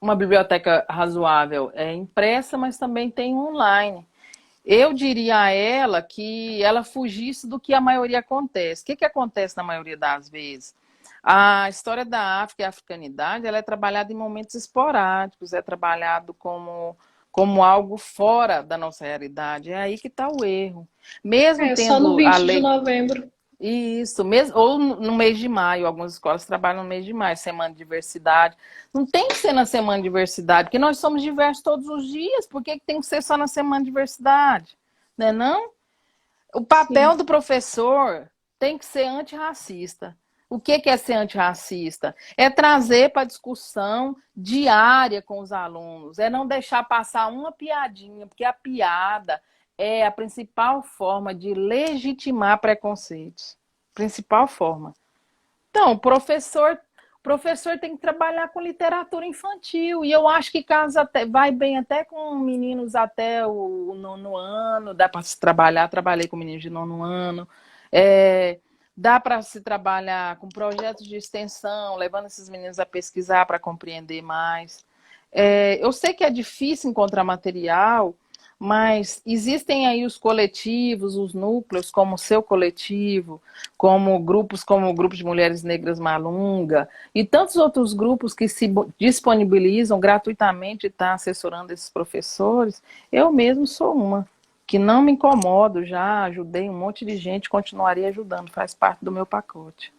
uma biblioteca razoável impressa, mas também tem online. Eu diria a ela que ela fugisse do que a maioria acontece. O que acontece na maioria das vezes? A história da África e a africanidade, ela é trabalhada em momentos esporádicos, é trabalhado como algo fora da nossa realidade. É aí que está o erro. Mesmo Só no tendo a 20 de lei... novembro. Isso, mesmo, ou no mês de maio, algumas escolas trabalham no mês de maio, semana de diversidade. Não tem que ser na semana de diversidade, porque nós somos diversos todos os dias, por que tem que ser só na semana de diversidade? Não é não? O papel do professor tem que ser antirracista. O que é ser antirracista? É trazer para a discussão diária com os alunos, é não deixar passar uma piadinha, porque a piada é a principal forma de legitimar preconceitos. Principal forma. Então, o professor tem que trabalhar com literatura infantil, e eu acho que casa até, vai bem até com meninos até o nono ano, dá para se trabalhar, trabalhei com meninos de nono ano, dá para se trabalhar com projetos de extensão, levando esses meninos a pesquisar para compreender mais. Eu sei que é difícil encontrar material, mas existem aí os coletivos, os núcleos, como o seu coletivo, como o Grupo de Mulheres Negras Malunga, e tantos outros grupos que se disponibilizam gratuitamente estar assessorando esses professores. Eu mesmo sou uma, que não me incomodo, já ajudei um monte de gente, continuaria ajudando, faz parte do meu pacote.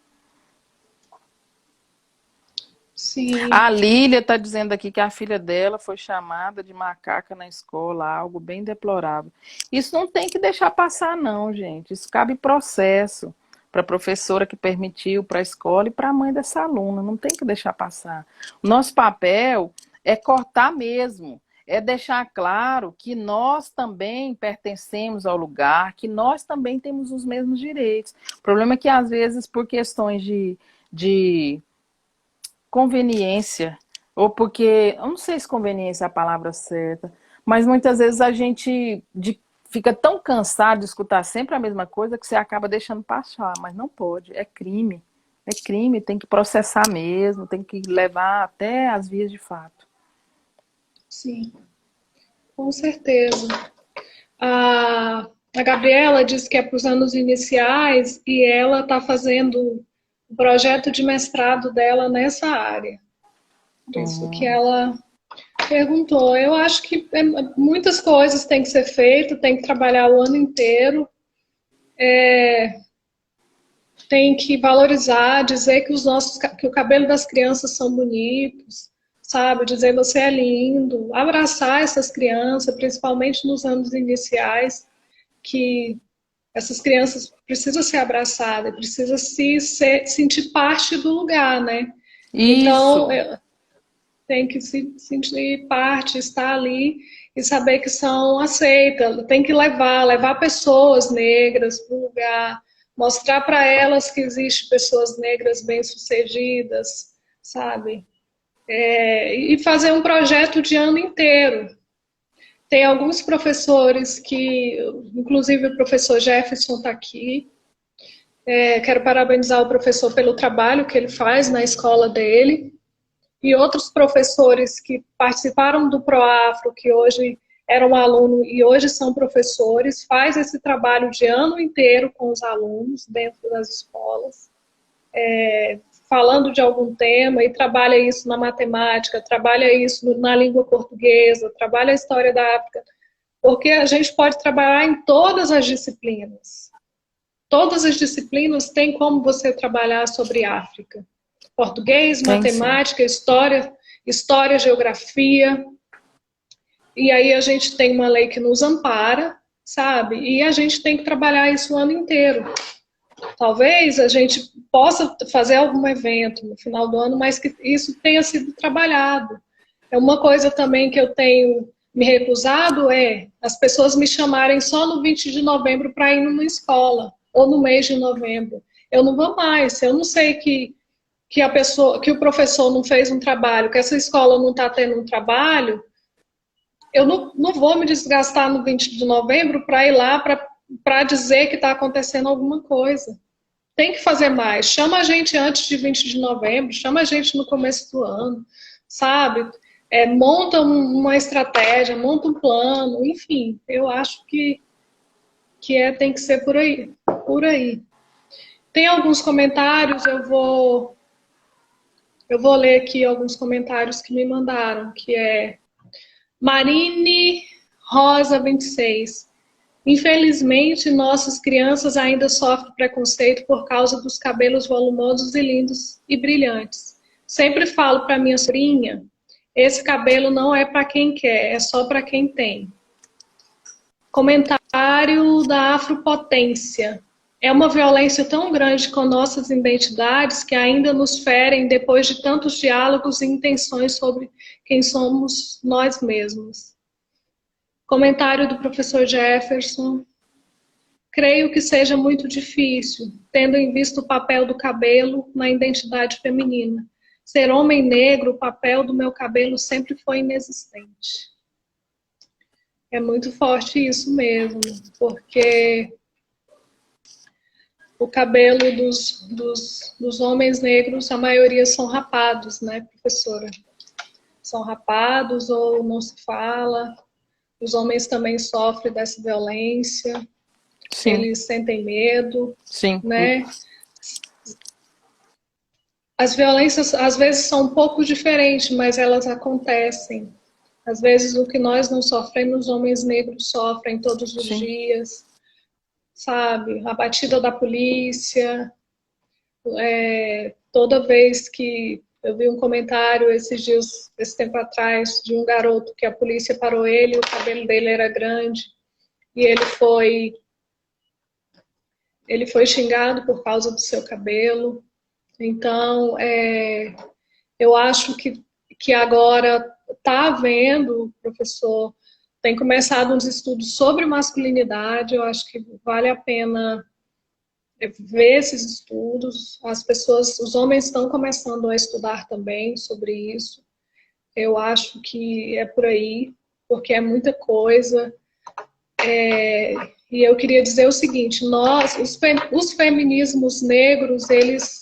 Sim. A Lília está dizendo aqui que a filha dela foi chamada de macaca na escola, algo bem deplorável. Isso não tem que deixar passar, não, gente. Isso cabe processo para a professora que permitiu, para a escola e para a mãe dessa aluna. Não tem que deixar passar. O nosso papel é cortar mesmo. É deixar claro que nós também pertencemos ao lugar, que nós também temos os mesmos direitos. O problema é que, às vezes, por questões de conveniência, ou porque, eu não sei se conveniência é a palavra certa, mas muitas vezes a gente fica tão cansado de escutar sempre a mesma coisa que você acaba deixando passar, mas não pode, é crime, tem que processar mesmo, tem que levar até as vias de fato. Sim, com certeza. A Gabriela disse que é para os anos iniciais e ela está fazendo o projeto de mestrado dela nessa área. Por isso que ela perguntou. Eu acho que muitas coisas têm que ser feitas, tem que trabalhar o ano inteiro, tem que valorizar, dizer que o cabelo das crianças são bonitos, sabe? Dizer você é lindo, abraçar essas crianças, principalmente nos anos iniciais, que essas crianças precisam ser abraçadas, precisam sentir parte do lugar, né? Isso. Então, tem que se sentir parte, estar ali e saber que são aceitas. Tem que levar pessoas negras para o lugar, mostrar para elas que existem pessoas negras bem-sucedidas, sabe? E fazer um projeto de ano inteiro. Tem alguns professores que, inclusive o professor Jefferson está aqui. Quero parabenizar o professor pelo trabalho que ele faz na escola dele. E outros professores que participaram do Proafro, que hoje eram alunos e hoje são professores, faz esse trabalho de ano inteiro com os alunos dentro das escolas, falando de algum tema, e trabalha isso na matemática, trabalha isso na língua portuguesa, trabalha a história da África, porque a gente pode trabalhar em todas as disciplinas. Todas as disciplinas têm como você trabalhar sobre África. Português, matemática, história, geografia. E aí a gente tem uma lei que nos ampara, sabe? E a gente tem que trabalhar isso o ano inteiro. Talvez a gente possa fazer algum evento no final do ano, mas que isso tenha sido trabalhado. Uma coisa também que eu tenho me recusado as pessoas me chamarem só no 20 de novembro para ir numa escola, ou no mês de novembro. Eu não vou mais, se eu não sei que o professor não fez um trabalho, que essa escola não está tendo um trabalho, eu não vou me desgastar no 20 de novembro para ir lá para dizer que está acontecendo alguma coisa. Tem que fazer mais. Chama a gente antes de 20 de novembro, chama a gente no começo do ano, sabe? Monta uma estratégia, monta um plano, enfim, eu acho que tem que ser por aí. Tem alguns comentários, eu vou ler aqui alguns comentários que me mandaram, que é Marine Rosa 26. Infelizmente, nossas crianças ainda sofrem preconceito por causa dos cabelos volumosos e lindos e brilhantes. Sempre falo para minha sobrinha, esse cabelo não é para quem quer, é só para quem tem. Comentário da Afropotência. é uma violência tão grande com nossas identidades que ainda nos ferem depois de tantos diálogos e intenções sobre quem somos nós mesmos. Comentário do professor Jefferson. Creio que seja muito difícil, tendo em vista o papel do cabelo na identidade feminina. Ser homem negro, o papel do meu cabelo sempre foi inexistente. É muito forte isso mesmo, porque o cabelo dos homens negros, a maioria são rapados, né, professora? São rapados ou não se fala. Os homens também sofrem dessa violência. Sim. Eles sentem medo, sim, né? As violências, às vezes, são um pouco diferentes, mas elas acontecem. Às vezes, o que nós não sofremos, os homens negros sofrem todos os dias, sabe? A batida da polícia, toda vez que... Eu vi um comentário esses dias, esse tempo atrás, de um garoto que a polícia parou ele, o cabelo dele era grande, e ele foi xingado por causa do seu cabelo. Então, eu acho que agora está havendo, professor, tem começado uns estudos sobre masculinidade, eu acho que vale a pena ver esses estudos. As pessoas, os homens estão começando a estudar também sobre isso. Eu acho que é por aí, porque é muita coisa. E eu queria dizer o seguinte, nós, os feminismos negros, eles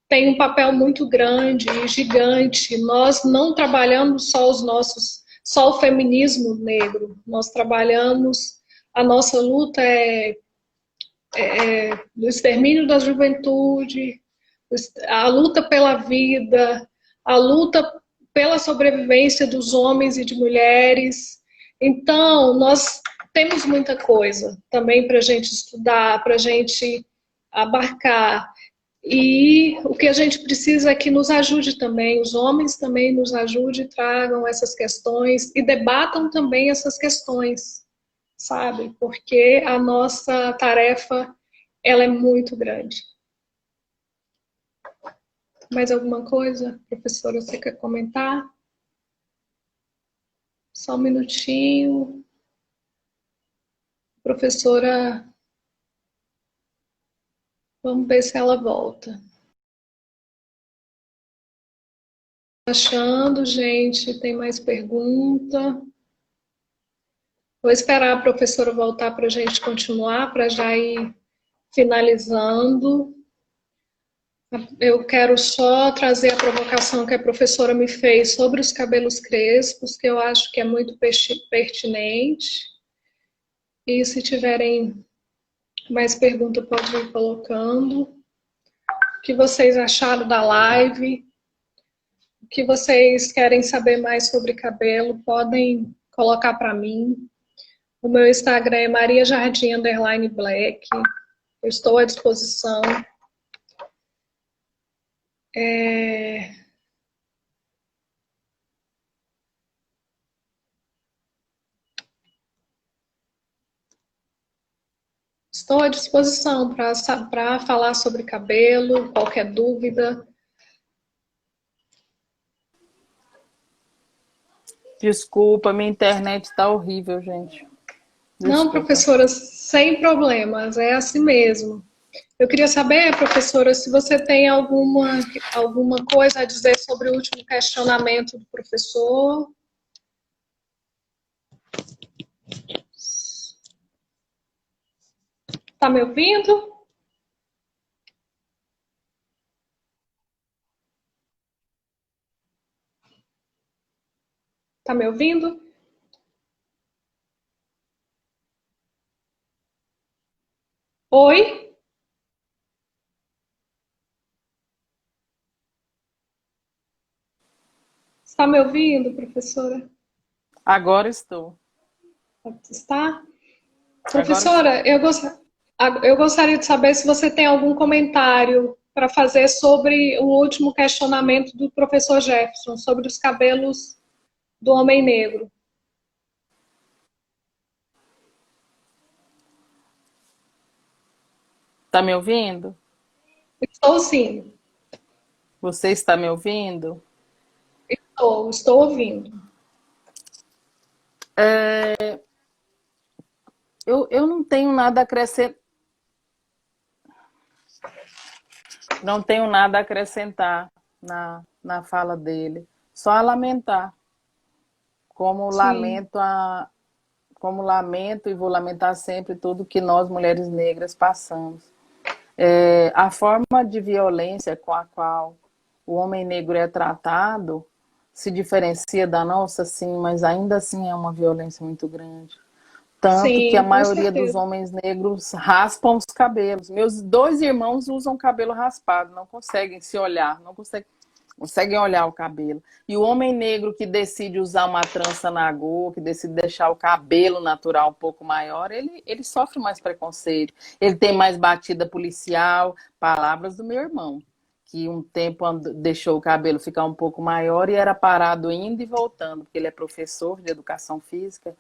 têm um papel muito grande e gigante. Nós não trabalhamos só o feminismo negro, nós trabalhamos, a nossa luta do extermínio da juventude, a luta pela vida, a luta pela sobrevivência dos homens e de mulheres. Então, nós temos muita coisa também para a gente estudar, para a gente abarcar. E o que a gente precisa é que nos ajude também, os homens também nos ajudem, tragam essas questões e debatam também essas questões, sabe? Porque a nossa tarefa, ela é muito grande. Mais alguma coisa, professora, você quer comentar? Só um minutinho. Professora, vamos ver se ela volta. Achando, gente, tem mais pergunta? Vou esperar a professora voltar para a gente continuar, para já ir finalizando. Eu quero só trazer a provocação que a professora me fez sobre os cabelos crespos, que eu acho que é muito pertinente. E se tiverem mais perguntas, pode ir colocando. O que vocês acharam da live? O que vocês querem saber mais sobre cabelo, podem colocar para mim. O meu Instagram é mariajardim_black. Eu estou à disposição. Estou à disposição para falar sobre cabelo, qualquer dúvida. Desculpa, minha internet está horrível, gente. Desculpa. Não, professora, sem problemas, é assim mesmo. Eu queria saber, professora, se você tem alguma coisa a dizer sobre o último questionamento do professor. Está me ouvindo? Está me ouvindo? Oi? Está me ouvindo, professora? Agora estou. Está? Professora, eu gostaria de saber se você tem algum comentário para fazer sobre o último questionamento do professor Jefferson, sobre os cabelos do homem negro. Tá me ouvindo? Estou sim, Você está me ouvindo? estou ouvindo. Eu não tenho nada a acrescentar. Não tenho nada a acrescentar na fala dele. Só a lamentar. Como Sim, lamento, como lamento e vou lamentar sempre tudo que nós, mulheres negras, passamos. A forma de violência com a qual o homem negro é tratado se diferencia da nossa, sim, mas ainda assim é uma violência muito grande. Tanto que a sim, com maioria dos certeza. homens negros raspam os cabelos. Meus dois irmãos usam cabelo raspado, não conseguem se olhar, não conseguem olhar o cabelo. E o homem negro que decide usar uma trança na goa, que decide deixar o cabelo natural um pouco maior, ele sofre mais preconceito. Ele tem mais batida policial. Palavras do meu irmão, que um tempo deixou o cabelo ficar um pouco maior e era parado indo e voltando, porque ele é professor de educação física.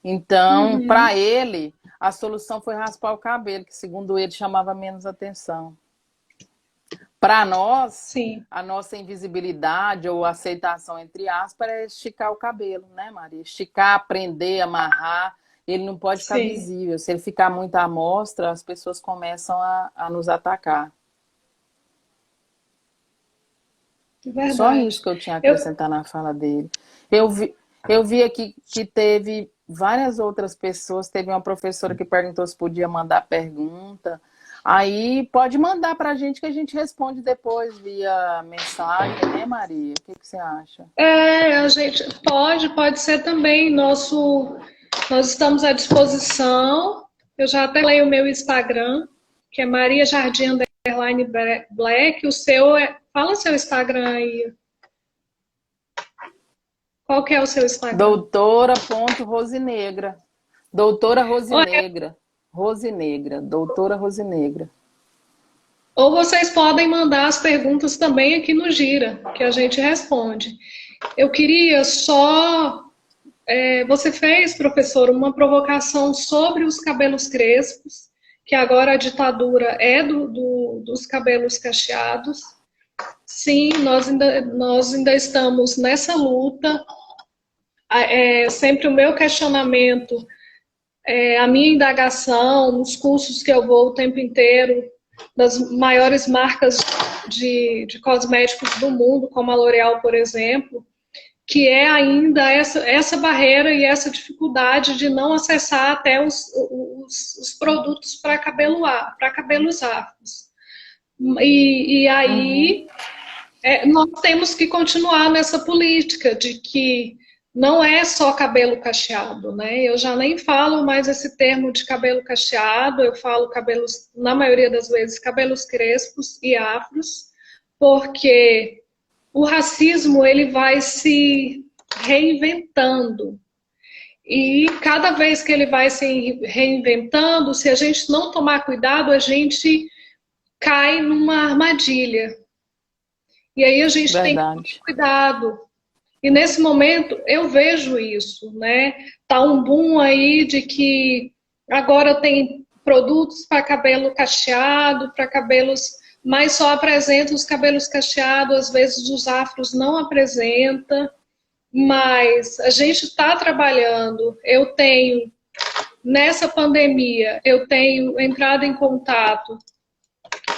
Então, Uhum, para ele, a solução foi raspar o cabelo, que segundo ele chamava menos atenção. Para nós, sim, a nossa invisibilidade ou aceitação, entre aspas, é esticar o cabelo, né, Maria? Esticar, prender, amarrar. Ele não pode ficar sim, visível. Se ele ficar muito à mostra, as pessoas começam a nos atacar. Só verdade. isso que eu tinha a Eu, acrescentar na fala dele. Eu vi, eu vi aqui que teve várias outras pessoas. Teve uma professora que perguntou se podia mandar pergunta. Aí pode mandar para a gente que a gente responde depois via mensagem, né, Maria? O que você acha? a gente pode ser também nós estamos à disposição. Eu já até leio o meu Instagram, que é Maria Jardim Underline Black. O seu fala seu Instagram aí. Qual que é o seu Instagram? Doutora.Rosinegra. Doutora Ou, Rosinegra. Rosinegra. Doutora Rosinegra. ou vocês podem mandar as perguntas também aqui no Gira, que a gente responde. Eu queria só. Você fez, professor, uma provocação sobre os cabelos crespos, que agora a ditadura é dos cabelos cacheados. Sim, nós ainda estamos nessa luta. Sempre o meu questionamento, a minha indagação, nos cursos que eu vou o tempo inteiro, das maiores marcas de cosméticos do mundo, como a L'Oréal, por exemplo, que é ainda essa barreira e essa dificuldade de não acessar até os produtos para cabelos afros. E Uhum. aí nós temos que continuar nessa política de que não é só cabelo cacheado, né? Eu já nem falo mais esse termo de cabelo cacheado, eu falo cabelos, na maioria das vezes, cabelos crespos e afros, porque o racismo ele vai se reinventando. E cada vez que ele vai se reinventando, se a gente não tomar cuidado, a gente cai numa armadilha. E aí a gente tem que Verdade. ter cuidado. E nesse momento eu vejo isso, né? Tá um boom aí de que agora tem produtos para cabelo cacheado, para cabelos, mas só apresenta os cabelos cacheados, às vezes os afros não apresenta, mas a gente está trabalhando. Eu tenho nessa pandemia, eu tenho entrado em contato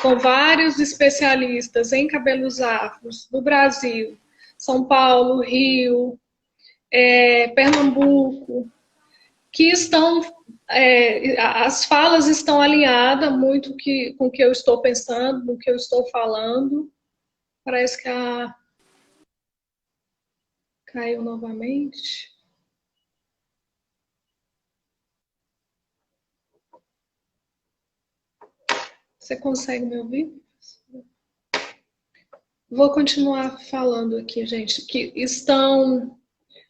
com vários especialistas em cabelos afros do Brasil, São Paulo, Rio, Pernambuco, que estão, as falas estão alinhadas muito com o que eu estou pensando, no que eu estou falando. Parece que caiu novamente. Você consegue me ouvir? Vou continuar falando aqui, gente, que estão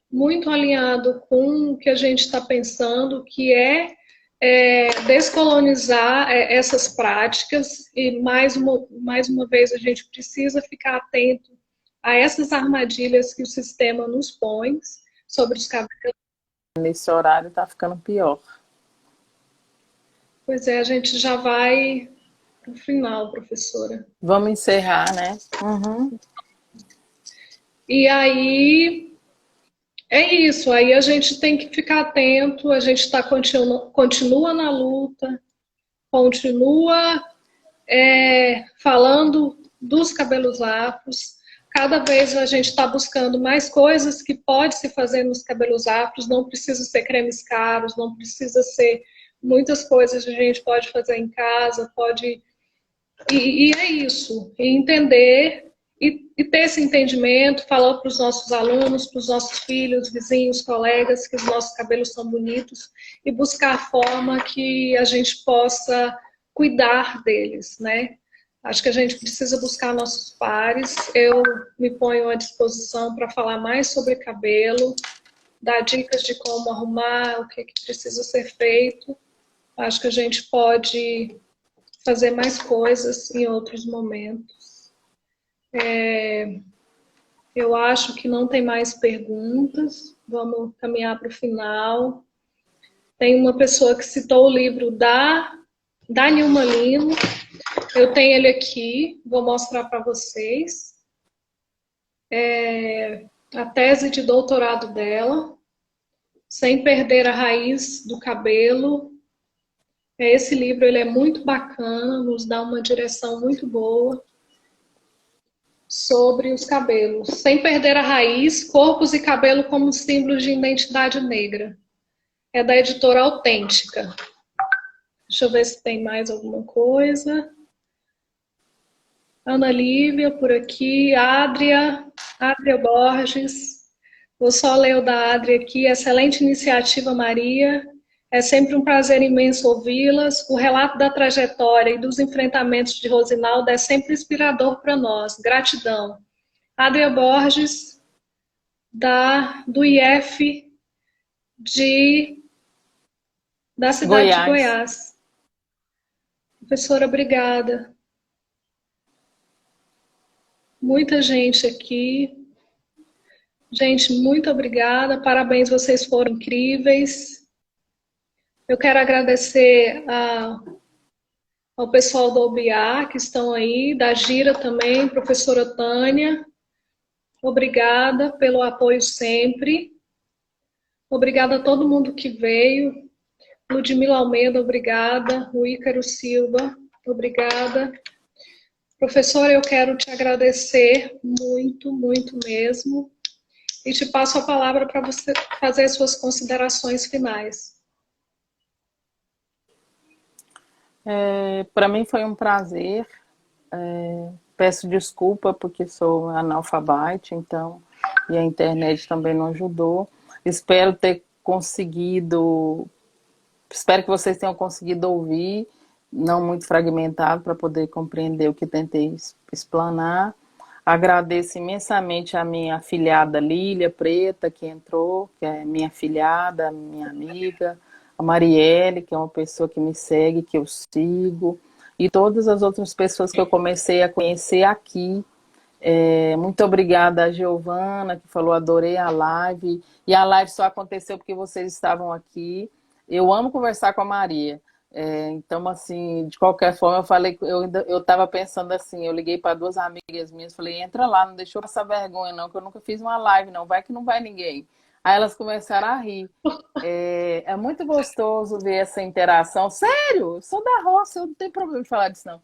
muito alinhado com o que a gente está pensando, que descolonizar essas práticas e mais uma vez a gente precisa ficar atento a essas armadilhas que o sistema nos põe sobre os cabelos. Nesse horário tá ficando pior. Pois é, a gente já vai para o final, professora. Vamos encerrar, né? Uhum. E aí, é isso. Aí a gente tem que ficar atento, a gente continua na luta, continua falando dos cabelos afros. Cada vez a gente está buscando mais coisas que pode se fazer nos cabelos afros. Não precisa ser cremes caros, não precisa ser muitas coisas que a gente pode fazer em casa, pode. E é isso. E entender e ter esse entendimento, falar para os nossos alunos, para os nossos filhos, vizinhos, colegas, que os nossos cabelos são bonitos e buscar a forma que a gente possa cuidar deles, né? Acho que a gente precisa buscar nossos pares. Eu me ponho à disposição para falar mais sobre cabelo, dar dicas de como arrumar, o que precisa ser feito. Acho que a gente pode fazer mais coisas em outros momentos. Eu acho que não tem mais perguntas. Vamos caminhar para o final. Tem uma pessoa que citou o livro da Nilma Lino. Eu tenho ele aqui, vou mostrar para vocês. A tese de doutorado dela, Sem Perder a Raiz do Cabelo. Esse livro ele é muito bacana, nos dá uma direção muito boa sobre os cabelos. Sem perder a raiz, corpos e cabelo como símbolos de identidade negra. É da editora Autêntica. Deixa eu ver se tem mais alguma coisa. Ana Lívia, por aqui. Adria Borges. Vou só ler o da Adria aqui. Excelente iniciativa, Maria. É sempre um prazer imenso ouvi-las. O relato da trajetória e dos enfrentamentos de Rosinalda é sempre inspirador para nós. Gratidão. Adria Borges, do IF da cidade de Goiás. Professora, obrigada. Muita gente aqui. Gente, muito obrigada. Parabéns, vocês foram incríveis. Eu quero agradecer ao pessoal do OBA que estão aí, da Gira também, professora Tânia. Obrigada pelo apoio sempre. Obrigada a todo mundo que veio. Ludmila Almeida, obrigada. O Ícaro Silva, obrigada. Professora, eu quero te agradecer muito, muito mesmo. E te passo a palavra para você fazer suas considerações finais. Para mim foi um prazer. Peço desculpa porque sou analfabete, então, e a internet também não ajudou. Espero ter conseguido, espero que vocês tenham conseguido ouvir, não muito fragmentado, para poder compreender o que tentei explanar. Agradeço imensamente a minha afilhada Lília Preta, que entrou, que é minha afilhada, minha amiga, a Marielle, que é uma pessoa que me segue, que eu sigo, e todas as outras pessoas que eu comecei a conhecer aqui. Muito obrigada a Giovana, que falou, adorei a live, e a live só aconteceu porque vocês estavam aqui. Eu amo conversar com a Maria. Então, assim, de qualquer forma, eu falei, eu estava pensando assim, eu liguei para duas amigas minhas, falei, entra lá, não deixa eu passar vergonha não, que eu nunca fiz uma live, não, vai que não vai ninguém. Aí elas começaram a rir. É muito gostoso ver essa interação. Sério, eu sou da roça, eu não tenho problema de falar disso, não.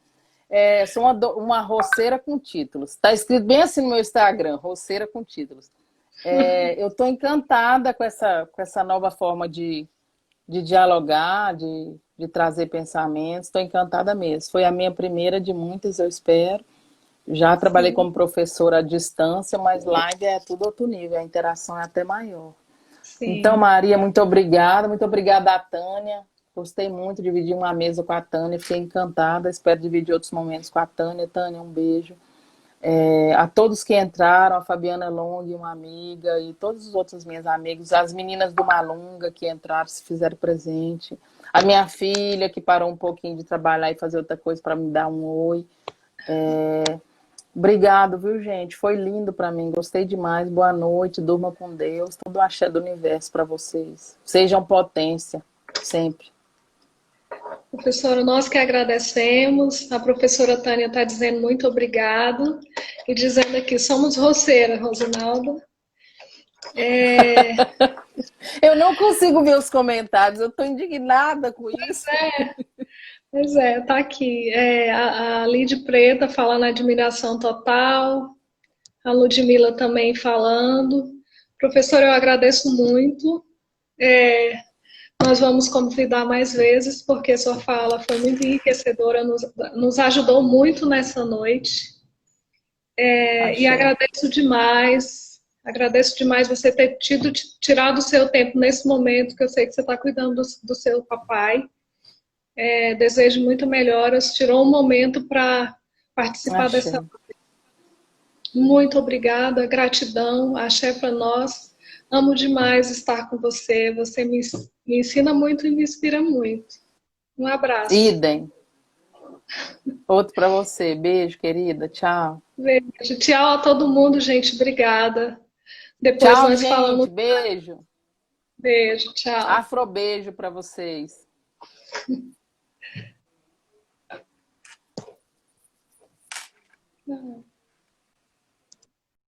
Sou uma roceira com títulos. Está escrito bem assim no meu Instagram, roceira com títulos. Eu estou encantada com essa nova forma de dialogar, de trazer pensamentos. Estou encantada mesmo. Foi a minha primeira de muitas, eu espero. Já trabalhei como professora à distância, mas live é tudo outro nível, a interação é até maior. Sim. Então, Maria, muito obrigada a Tânia. Gostei muito de dividir uma mesa com a Tânia, fiquei encantada. Espero dividir outros momentos com a Tânia. Tânia, um beijo. A todos que entraram, a Fabiana Long, uma amiga, e todos os outros meus amigos, as meninas do Malunga que entraram, se fizeram presente, a minha filha que parou um pouquinho de trabalhar e fazer outra coisa para me dar um oi. Obrigado, viu, gente? Foi lindo para mim, gostei demais. Boa noite, durma com Deus, todo o axé do universo para vocês. Sejam potência, sempre. Professora, nós que agradecemos. A professora Tânia está dizendo muito obrigado e dizendo aqui, somos roceira, Rosinaldo. Eu não consigo ver os comentários, eu estou indignada com isso. Pois é, tá aqui. A Lide Preta falando admiração total, a Ludmila também falando. Professora, eu agradeço muito. Nós vamos convidar mais vezes, porque sua fala foi muito enriquecedora, nos ajudou muito nessa noite. E Axé. agradeço demais você ter tirado o seu tempo nesse momento, que eu sei que você está cuidando do seu papai. Desejo muito melhoras. Tirou um momento para participar Axé. dessa. Muito obrigada, gratidão, axé para nós. Amo demais estar com você. Você me ensina muito e me inspira muito. Um abraço. Idem. Outro para você. Beijo, querida. Tchau. Beijo. Tchau a todo mundo, gente. Obrigada. Depois Tchau, nós falamos. gente. Beijo. Beijo, tchau. Afrobeijo para vocês. Não.